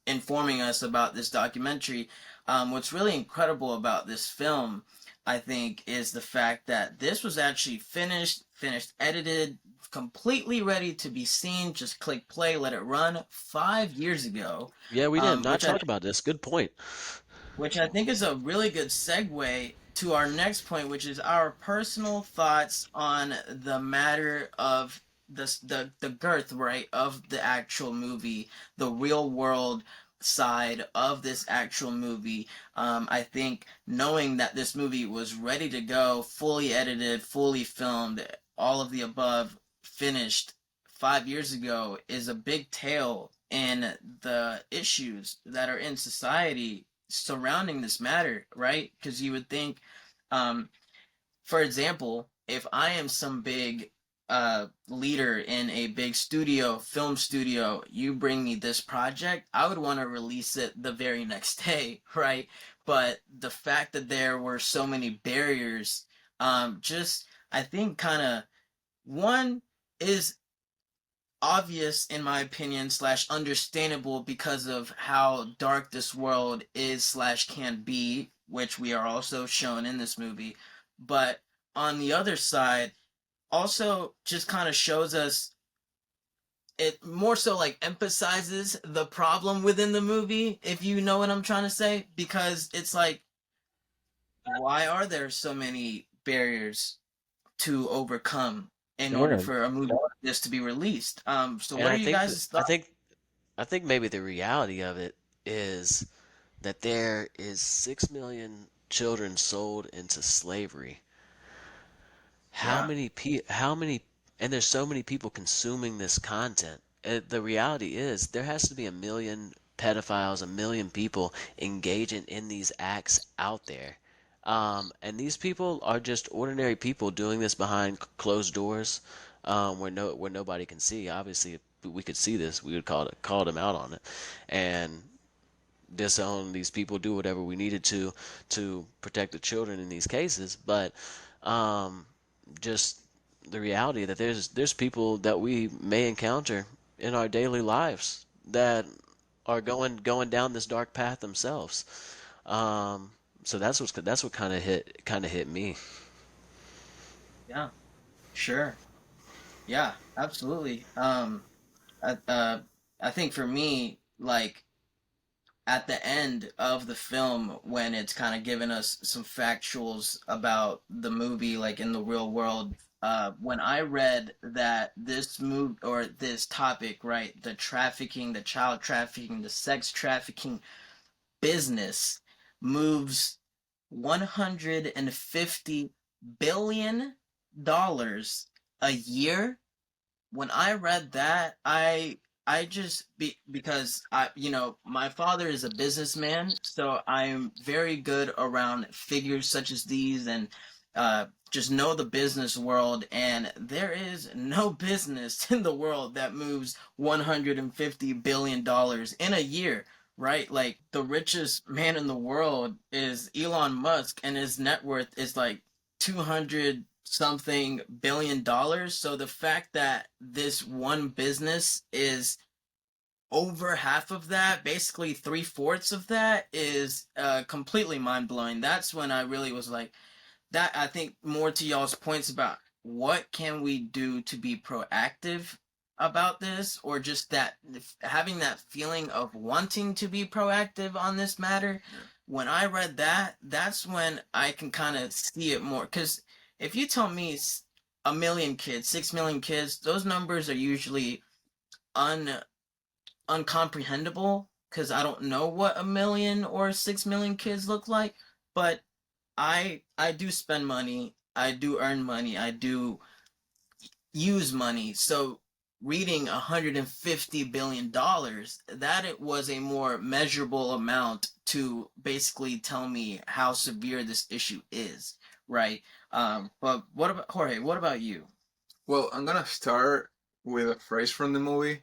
informing us about this documentary. What's really incredible about this film, I think, is the fact that this was actually finished, edited, completely ready to be seen. Just click play, let it run 5 years ago, Yeah, we did not which I talk about this. Good point. think is a really good segue to our next point, which is our personal thoughts on the matter of the girth, right, of the actual movie, the real world side of this actual movie. I think knowing that this movie was ready to go, fully edited, fully filmed, all of the above, finished 5 years ago, is a big tale in the issues that are in society surrounding this matter, right? Because you would think, um, for example, if I am some big leader in a big studio, film studio, you bring me this project, I would want to release it the very next day, right? But the fact that there were so many barriers, just I think kind of one is obvious in my opinion slash understandable because of how dark this world is slash can be, which we are also shown in this movie. But on the other side, also just kind of shows us, it more so like emphasizes the problem within the movie, if you know what I'm trying to say, because it's like, why are there so many barriers to overcome in order Yeah, for a movie like this to be released? So and what are I you think that, guys' I thoughts? think I think maybe the reality of it is that there is 6 million children sold into slavery. Yeah, How many, and there's so many people consuming this content. The reality is there has to be a million pedophiles, a million people engaging in these acts out there. And these people are just ordinary people doing this behind closed doors, where nobody can see. Obviously, if we could see this, we would call them out on it, and disown these people, do whatever we needed to protect the children in these cases. But um, just the reality that there's people that we may encounter in our daily lives that are going down this dark path themselves. Um, so that's what kind of hit me. yeah, sure. Yeah, absolutely. I, I think for me, like at the end of the film, when it's kind of giving us some factuals about the movie, like in the real world, when I read that this move or this topic, right, the trafficking, the child trafficking, the sex trafficking business moves $150 billion a year. When I read that, I just because I, my father is a businessman, so I'm very good around figures such as these, and just know the business world, and there is no business in the world that moves $150 billion in a year, right? Like the richest man in the world is Elon Musk, and his net worth is like 200 something $billion. So the fact that this one business is over half of that, basically three-fourths of that, is completely mind-blowing. That's when I really was like, that I think more to y'all's points about what can we do to be proactive about this, or just that having that feeling of wanting to be proactive on this matter. When I read that, that's when I can kind of see it more, because if you tell me a million kids, 6 million kids, those numbers are usually un uncomprehendable, because I don't know what a million or 6 million kids look like. But I do spend money, I do earn money, I do use money. So reading $150 billion, that it was a more measurable amount to basically tell me how severe this issue is, right? But what about Jorge? What about you? Well, I'm gonna start with a phrase from the movie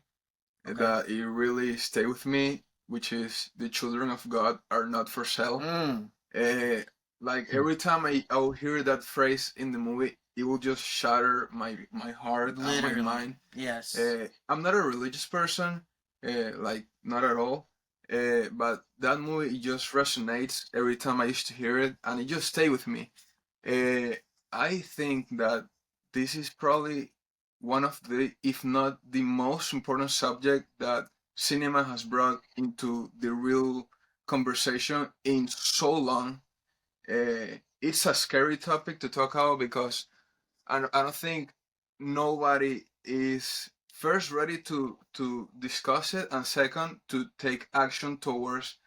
Okay. that it really stayed with me, which is the children of God are not for sale. Mm, Uh, like every time I will hear that phrase in the movie, it will just shatter my heart and my literally, mind. yes. I'm not a religious person, like not at all. But that movie just resonates every time I used to hear it, and it just stay with me. Uh, I think that this is probably one of the, if not the most important subject that cinema has brought into the real conversation in so long. It's a scary topic to talk about because I don't think nobody is first ready to discuss it, and second to take action towards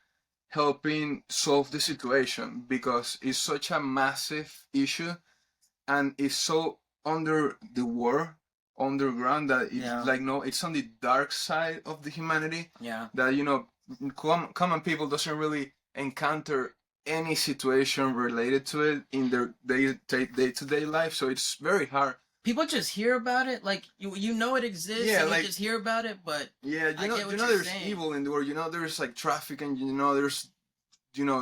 helping solve the situation, because it's such a massive issue and it's so under the war underground that it's Yeah, like, no, it's on the dark side of the humanity, yeah, that common people doesn't really encounter any situation related to it in their day-to-day life, so it's very hard people just hear about it. Like you know it exists Yeah, and you like, just hear about it, but yeah, I get you what know you're there's saying. evil in the world. You know there's like traffic, and you know there's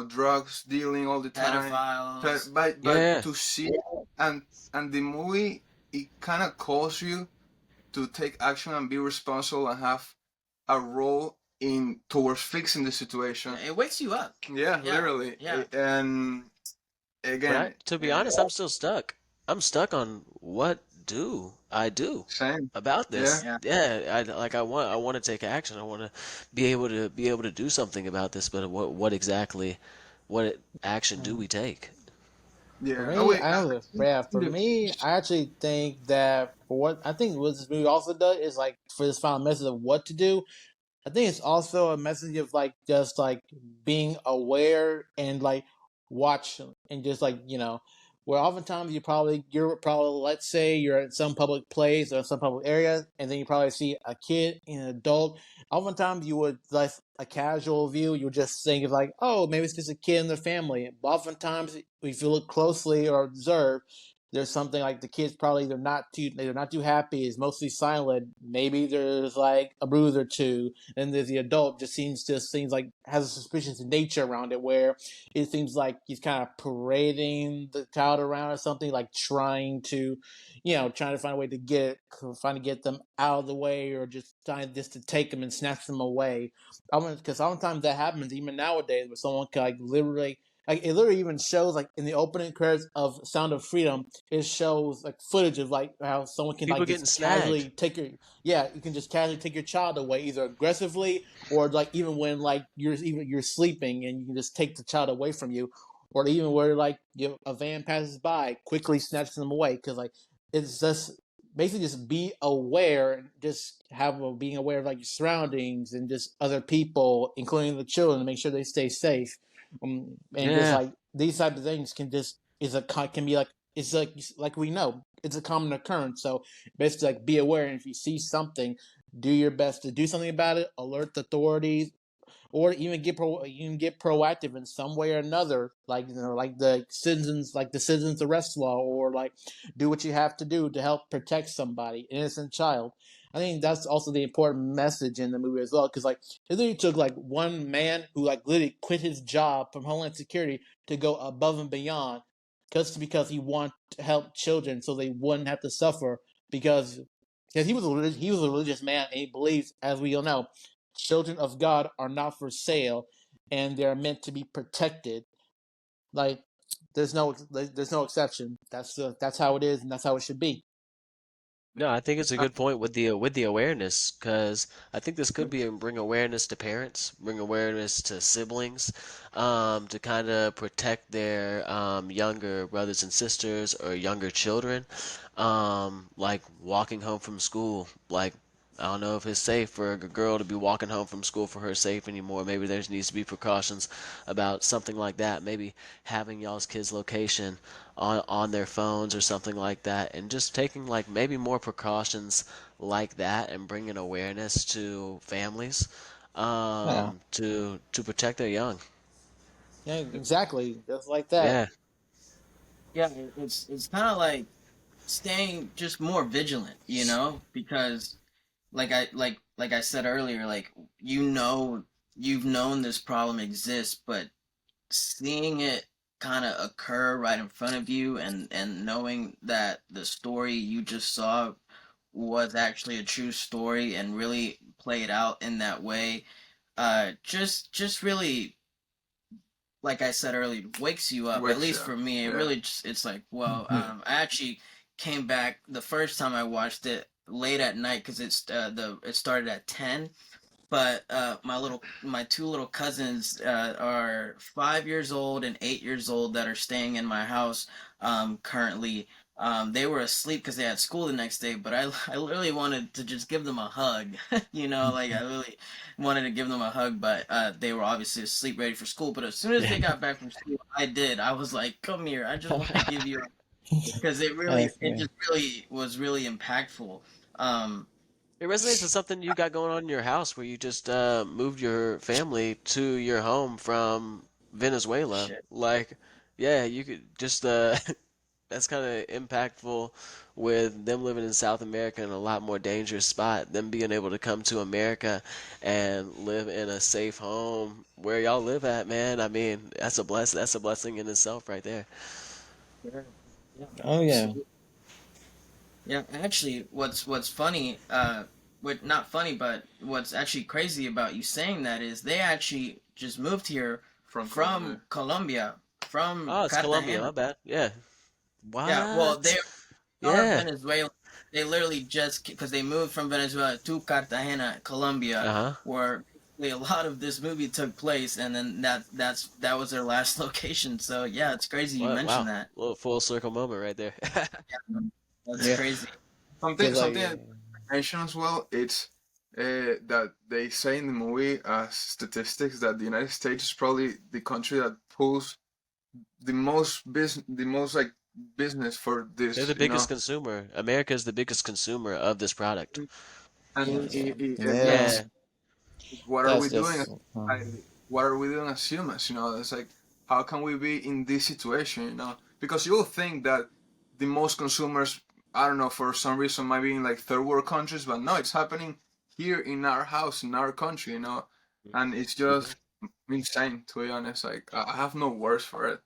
drugs dealing all the time. Pedophiles. But Yeah, to see, and the movie, it kind of calls you to take action and be responsible and have a role in towards fixing the Yeah, situation. it wakes you up. Yeah, Yeah, literally. yeah. And but again, to be honest, I'm still stuck. I'm stuck on what do I do same. about Yeah. this. Yeah. Yeah, I want to take action. I want to be able to do something about this, but what exactly what action do we take? For Yeah. Oh me, wait. I know this. Yeah, for me, I actually think that for what I think what this movie also does is like for this final message of what to do. I think it's also a message of like just like being aware and like watch and just like where oftentimes you're probably let's say you're at some public place or some public area and then you probably see a kid and an adult. Oftentimes you would like a casual view, you would just think of like, oh, maybe it's just a kid in the family. But oftentimes if you look closely or observe, there's something like the kid's probably they're not too happy, is mostly silent. Maybe there's like a bruise or two, and there's the adult just seems like has a suspicious nature around it where it seems like he's kind of parading the child around or something, like trying to find a way to find to get them out of the way, or just trying just to take them and snatch them away. I mean, because sometimes that happens even nowadays, where someone can like it literally even shows like in the opening credits of Sound of Freedom, it shows like footage of like how someone can People like getting just snagged. casually take your yeah, you can just casually take your child away, either aggressively or like even when like you're sleeping and you can just take the child away from you, or even where like a van passes by, quickly snatches them away because like it's just basically just be aware and just being aware of like your surroundings and just other people, including the children, to make sure they stay safe. And just Yeah. like these type of things can be like it's like we know it's a common occurrence. So basically, like be aware, and if you see something, do your best to do something about it. Alert the authorities, or even get proactive in some way or another, like like the citizens arrest law, or like do what you have to do to help protect somebody, innocent child. I think that's also the important message in the movie as well, because like it literally took like one man who like literally quit his job from Homeland Security to go above and beyond, just because he wanted to help children so they wouldn't have to suffer, because he was a religious man, and he believes, as we all know, children of God are not for sale, and they are meant to be protected. Like there's no exception. That's how it is, and that's how it should be. No, I think it's a good point with the awareness, because I think this could be bring awareness to parents, bring awareness to siblings, to kind of protect their younger brothers and sisters or younger children, like walking home from school. Like, I don't know if it's safe for a girl to be walking home from school for her safe anymore. Maybe there needs to be precautions about something like that. Maybe having y'all's kids' location on their phones or something like that, and just taking like maybe more precautions like that and bringing awareness to families, Yeah, to protect their young. yeah, exactly, just like that. Yeah. Yeah, it's kind of like staying just more vigilant, because like I said earlier, like you've known this problem exists, but seeing it kind of occur right in front of you, and knowing that the story you just saw was actually a true story and really played out in that way, just really, like I said earlier, wakes you up. At Wakes least up. for me, it Yeah. really just, it's like, well, I actually came back the first time I watched it late at night, because it started at 10. But my two little cousins are 5 years old and 8 years old that are staying in my house currently. They were asleep because they had school the next day, but I literally wanted to just give them a hug. Like I really wanted to give them a hug, but they were obviously asleep, ready for school. But as soon as they got back from school, I did. I was like, "Come here! I just want to give you," because That's it me. just really was really impactful. Um, It resonates with something you got going on in your house, where you just moved your family to your home from Venezuela. Shit. Like, yeah, you could just that's kind of impactful with them living in South America in a lot more dangerous spot. Them being able to come to America and live in a safe home where y'all live at, man. I mean, that's a blessing. That's a blessing in itself, right there. Sure. Yeah, Oh yeah. absolutely. Yeah, actually, what's funny, what not funny, but what's actually crazy about you saying that is they actually just moved here from from Colombia. Colombia, from Oh, it's Colombia. My Cartagena. bad. Yeah. Yeah, well, What? they are Yeah. Venezuelan. They literally just because they moved from Venezuela to Cartagena, Colombia, Uh-huh. where basically a lot of this movie took place, and then that was their last location. So yeah, it's crazy you What? mentioned Wow. that. Little full circle moment right there. Yeah, that's Yeah. crazy. Something Because something I mention as well. It's that they say in the movie as statistics that the United States is probably the country that pulls the most like business for They're this. the biggest consumer. America is the biggest consumer of this product. And yeah. it Yeah. makes Yeah. what are we That's doing just as society? What are we doing as humans? It's like how can we be in this situation? Because you'll think that the most consumers, I don't know, for some reason might be in like third world countries, but no, it's happening here in our house, in our country, and it's just insane to be honest. Like I have no words for it,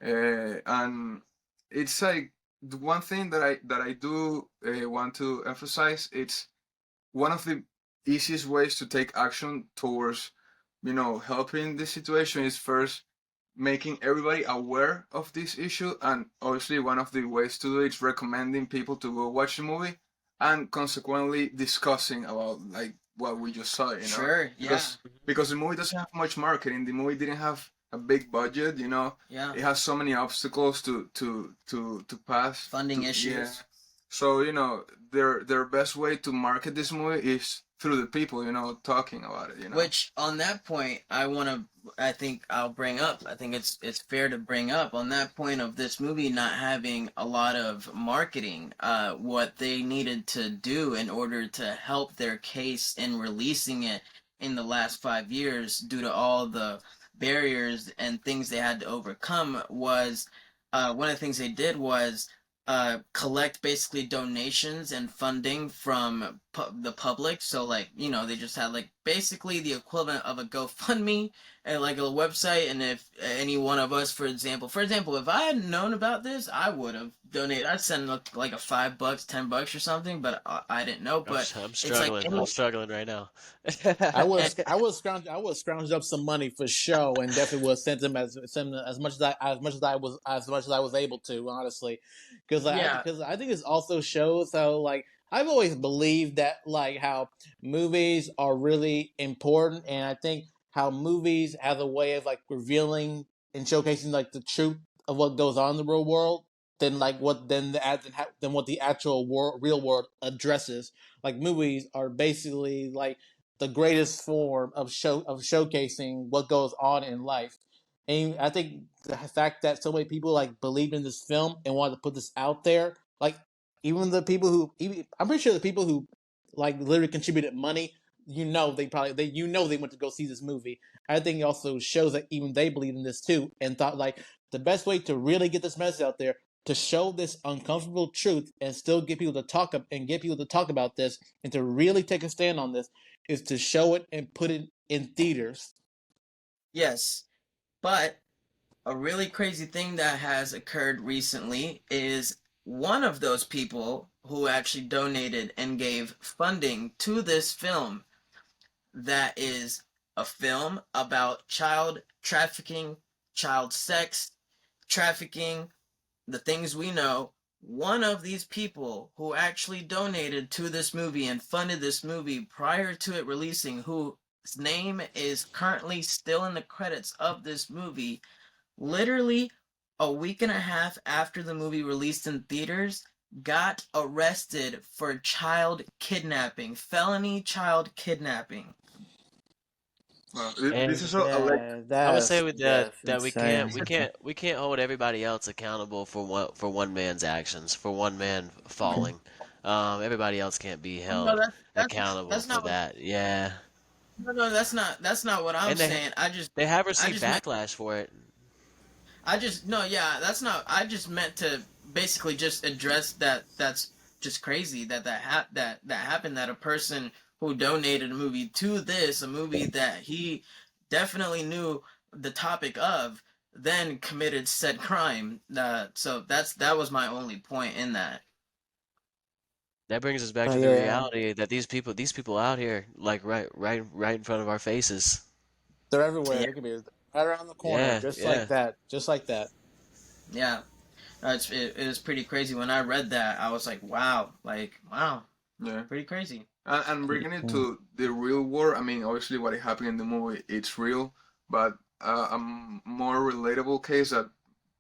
and it's like the one thing that I do want to emphasize. It's one of the easiest ways to take action towards helping this situation is first making everybody aware of this issue, and obviously one of the ways to do it is recommending people to go watch the movie and consequently discussing about like what we just saw, Sure, yeah, because the movie doesn't have much marketing. The movie didn't have a big budget. yeah. It has so many obstacles to pass Funding to, yeah. issues. So their best way to market this movie is through the people, talking about it. Which on that point, I think I'll bring up. I think it's fair to bring up on that point of this movie not having a lot of marketing. What they needed to do in order to help their case in releasing it in the last 5 years, due to all the barriers and things they had to overcome, was one of the things they did was collect basically donations and funding from the public. So like they just had like basically the equivalent of a GoFundMe and like a website. And if any one of us, for example, if I had known about this, I would have donated. I'd send like a $5, $10 or something, but I didn't know. I'm But I'm it's like struggling. I'm any struggling right now. I was scrounged up some money for show and definitely would send them as much as as much as I was able to, honestly, yeah. because I think this also shows how like I've always believed that like how movies are really important, and I think how movies have a way of like revealing and showcasing like the truth of what goes on in the real world than like what then than what the actual real world addresses. Like movies are basically like the greatest form of showcasing what goes on in life. And I think the fact that so many people like believed in this film and wanted to put this out there, like even the people who, even, I'm pretty sure the people who like literally contributed money, they went to go see this movie. I think it also shows that even they believed in this too and thought like the best way to really get this message out there, to show this uncomfortable truth and still get people to talk up and get people to talk about this and to really take a stand on this, is to show it and put it in theaters. Yes, but a really crazy thing that has occurred recently is one of those people who actually donated and gave funding to this film, that is a film about child trafficking, child sex trafficking, the things we know. One of these people who actually donated to this movie and funded this movie prior to it releasing, whose name is currently still in the credits of this movie, literally a week and a half after the movie released in theaters, got arrested for child kidnapping, felony child kidnapping. Well, this And is a like I'm gonna say with that That's that insane. we can't hold everybody else accountable for one man's actions, for one man falling. Everybody else can't be No, held accountable that's for not what. that. Yeah. No, that's not what I'm And saying. they have I received just meant backlash for it. I just no, yeah, that's not. I just meant to basically just addressed that that's just crazy that that happened, that a person who donated a movie to this, a movie that he definitely knew the topic of, then committed said crime. So that was my only point in that. That brings us back to the Yeah, reality that these people out here, like right in front of our faces. they're everywhere. Yeah, They could be right around the corner, Yeah, just like yeah. that, just like that. yeah. It was pretty crazy when I read that. I was like, wow, Yeah. pretty crazy. And bringing it to the real world, I mean, obviously what happened in the movie, it's real, but a more relatable case that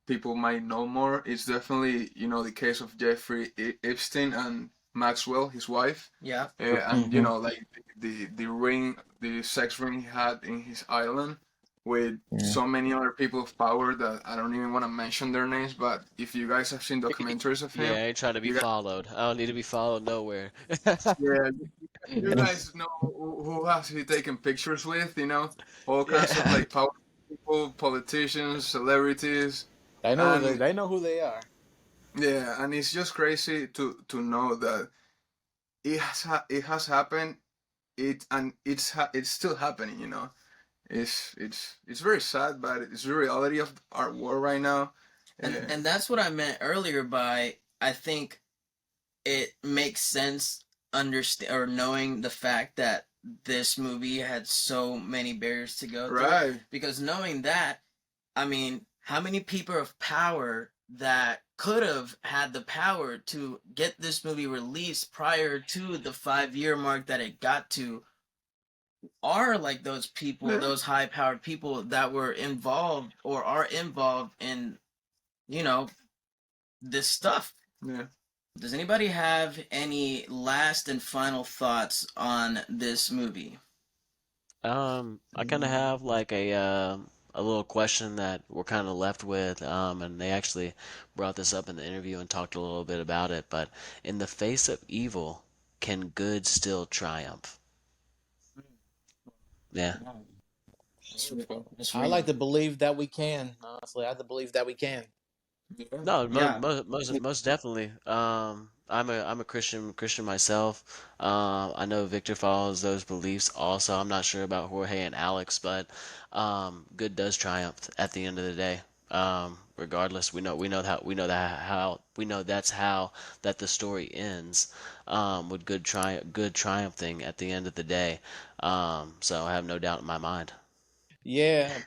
people might know more is definitely, the case of Jeffrey Epstein and Maxwell, his wife. Yeah, And, Mm-hmm. like the ring, the sex ring he had in his island with Yeah. so many other people of power that I don't even want to mention their names, but if you guys have seen Y- documentaries of Yeah, him, I ain't trying to be you guys, followed. I don't need to be followed nowhere. yeah, you guys know who has he taken pictures with, all kinds of Yeah. like power people, politicians, celebrities, They know who and they are. yeah, and it's just crazy to know that it has happened, it's still happening, it's very sad, but it's the reality of our world right now. Yeah, and that's what I meant earlier by I think it makes sense understand or knowing the fact that this movie had so many barriers to go through, right. because knowing that, I mean, how many people of power that could have had the power to get this movie released prior to the 5 year mark that it got to are like those people, Yeah, those high powered people that were involved or are involved in, you know, this stuff. yeah. Does anybody have any last and final thoughts on this movie? I kind of have like a little question that we're kind of left with, and they actually brought this up in the interview and talked a little bit about it. But in the face of evil, can good still triumph? Yeah. It's I like real. to believe that we can. Honestly, I like to believe that we can. Yeah. No, Yeah. most definitely. I'm a Christian myself. I know Victor follows those beliefs also. I'm not sure about Jorge and Alex, but good does triumph at the end of the day. Regardless, we know that's how that the story ends. With good triumphing at the end of the day. So I have no doubt in my mind. Yeah,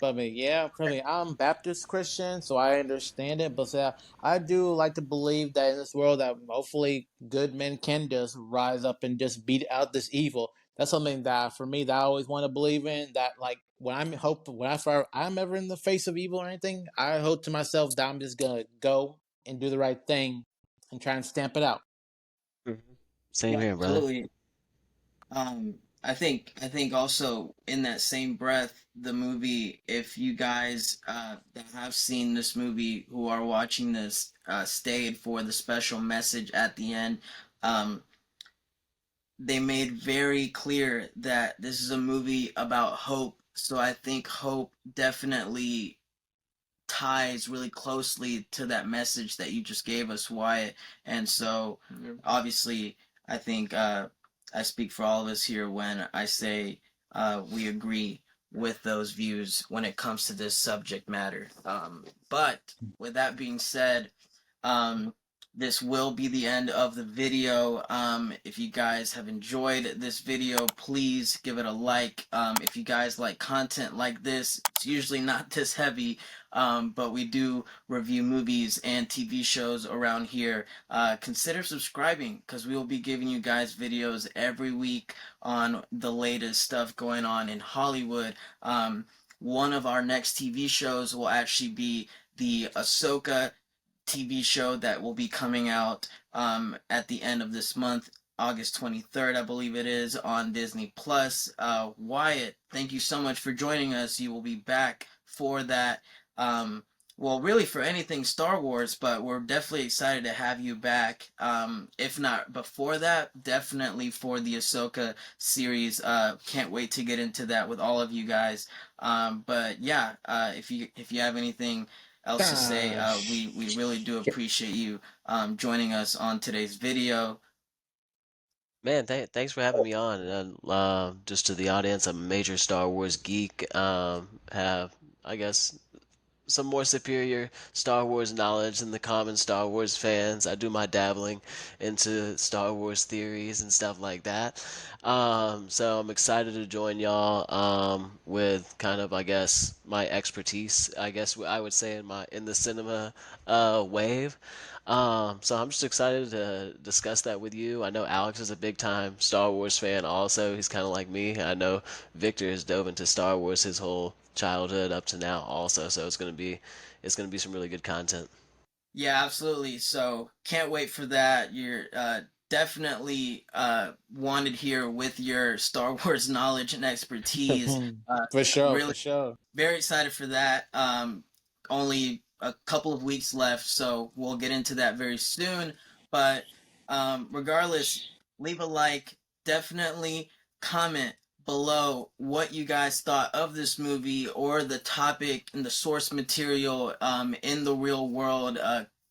I'm Baptist Christian, so I understand it. But I do like to believe that in this world, that hopefully good men can just rise up and just beat out this evil. That's something that for me that I always want to believe in. That like I'm ever in the face of evil or anything, I hope to myself that I'm just gonna go and do the right thing and try and stamp it out. Mhm. Same Yeah, here, brother. absolutely. I think also in that same breath, the movie, if you guys that have seen this movie who are watching this stayed for the special message at the end, um, they made very clear that this is a movie about hope. So I think hope definitely ties really closely to that message that you just gave us, Wyatt. And so, Yeah. obviously, I think I speak for all of us here when I say we agree with those views when it comes to this subject matter. But with that being said, um, this will be the end of the video. If you guys have enjoyed this video, please give it a like. If you guys like content like this, it's usually not this heavy, but we do review movies and TV shows around here. Consider subscribing because we will be giving you guys videos every week on the latest stuff going on in Hollywood. One of our next TV shows will actually be the Ahsoka TV show that will be coming out at the end of this month, August 23rd, I believe it is, on Disney Plus. Wyatt, thank you so much for joining us. You will be back for that. Um, well, really for anything Star Wars, but we're definitely excited to have you back. If not before that, definitely for the Ahsoka series. Can't wait to get into that with all of you guys. But yeah, if you have anything else to say. We really do appreciate you joining us on today's video. Man, thanks for having me on. And just to the audience, I'm a major Star Wars geek. Have, I guess, some more superior Star Wars knowledge than the common Star Wars fans. I do my dabbling into Star Wars theories and stuff like that. So I'm excited to join y'all with kind of, I guess, my expertise. I guess I would say in the cinema wave. So I'm just excited to discuss that with you. I know Alex is a big time Star Wars fan also. He's kind of like me. I know Victor has dove into Star Wars his whole childhood up to now also. So it's gonna be some really good content. Yeah, absolutely. So can't wait for that. You're definitely wanted here with your Star Wars knowledge and expertise. For sure, Really for sure. very excited for that. Only a couple of weeks left, so we'll get into that very soon. But regardless, leave a like, definitely comment below what you guys thought of this movie or the topic and the source material in the real world.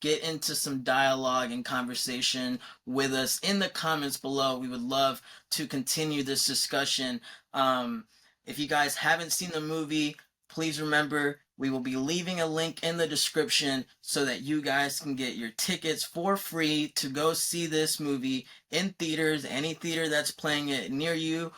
Get into some dialogue and conversation with us in the comments below. We would love to continue this discussion. If you guys haven't seen the movie, please remember we will be leaving a link in the description so that you guys can get your tickets for free to go see this movie in theaters, any theater that's playing it near you.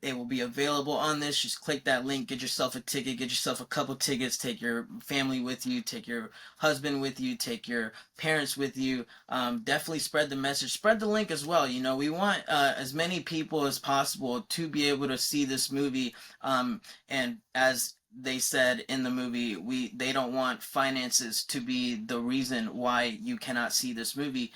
It will be available on this. Just click that link, get yourself a ticket, get yourself a couple tickets, take your family with you, take your husband with you, take your parents with you. Definitely spread the message, spread the link as well. You know, we want as many people as possible to be able to see this movie. And as they said in the movie, they don't want finances to be the reason why you cannot see this movie.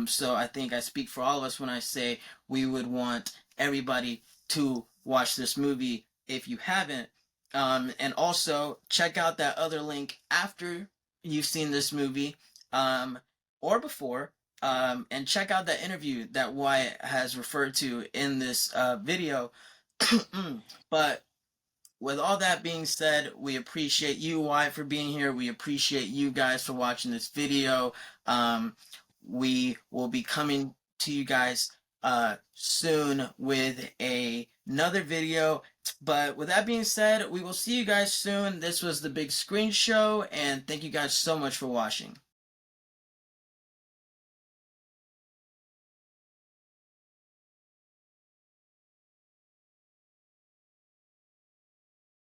So I think I speak for all of us when I say we would want everybody to watch this movie if you haven't. And also check out that other link after you've seen this movie, or before, and check out that interview that Wyatt has referred to in this video. But with all that being said, we appreciate you, Wyatt, for being here. We appreciate you guys for watching this video. We will be coming to you guys soon with another video. But with that being said, we will see you guys soon. This was the Big Screen Show, and thank you guys so much for watching.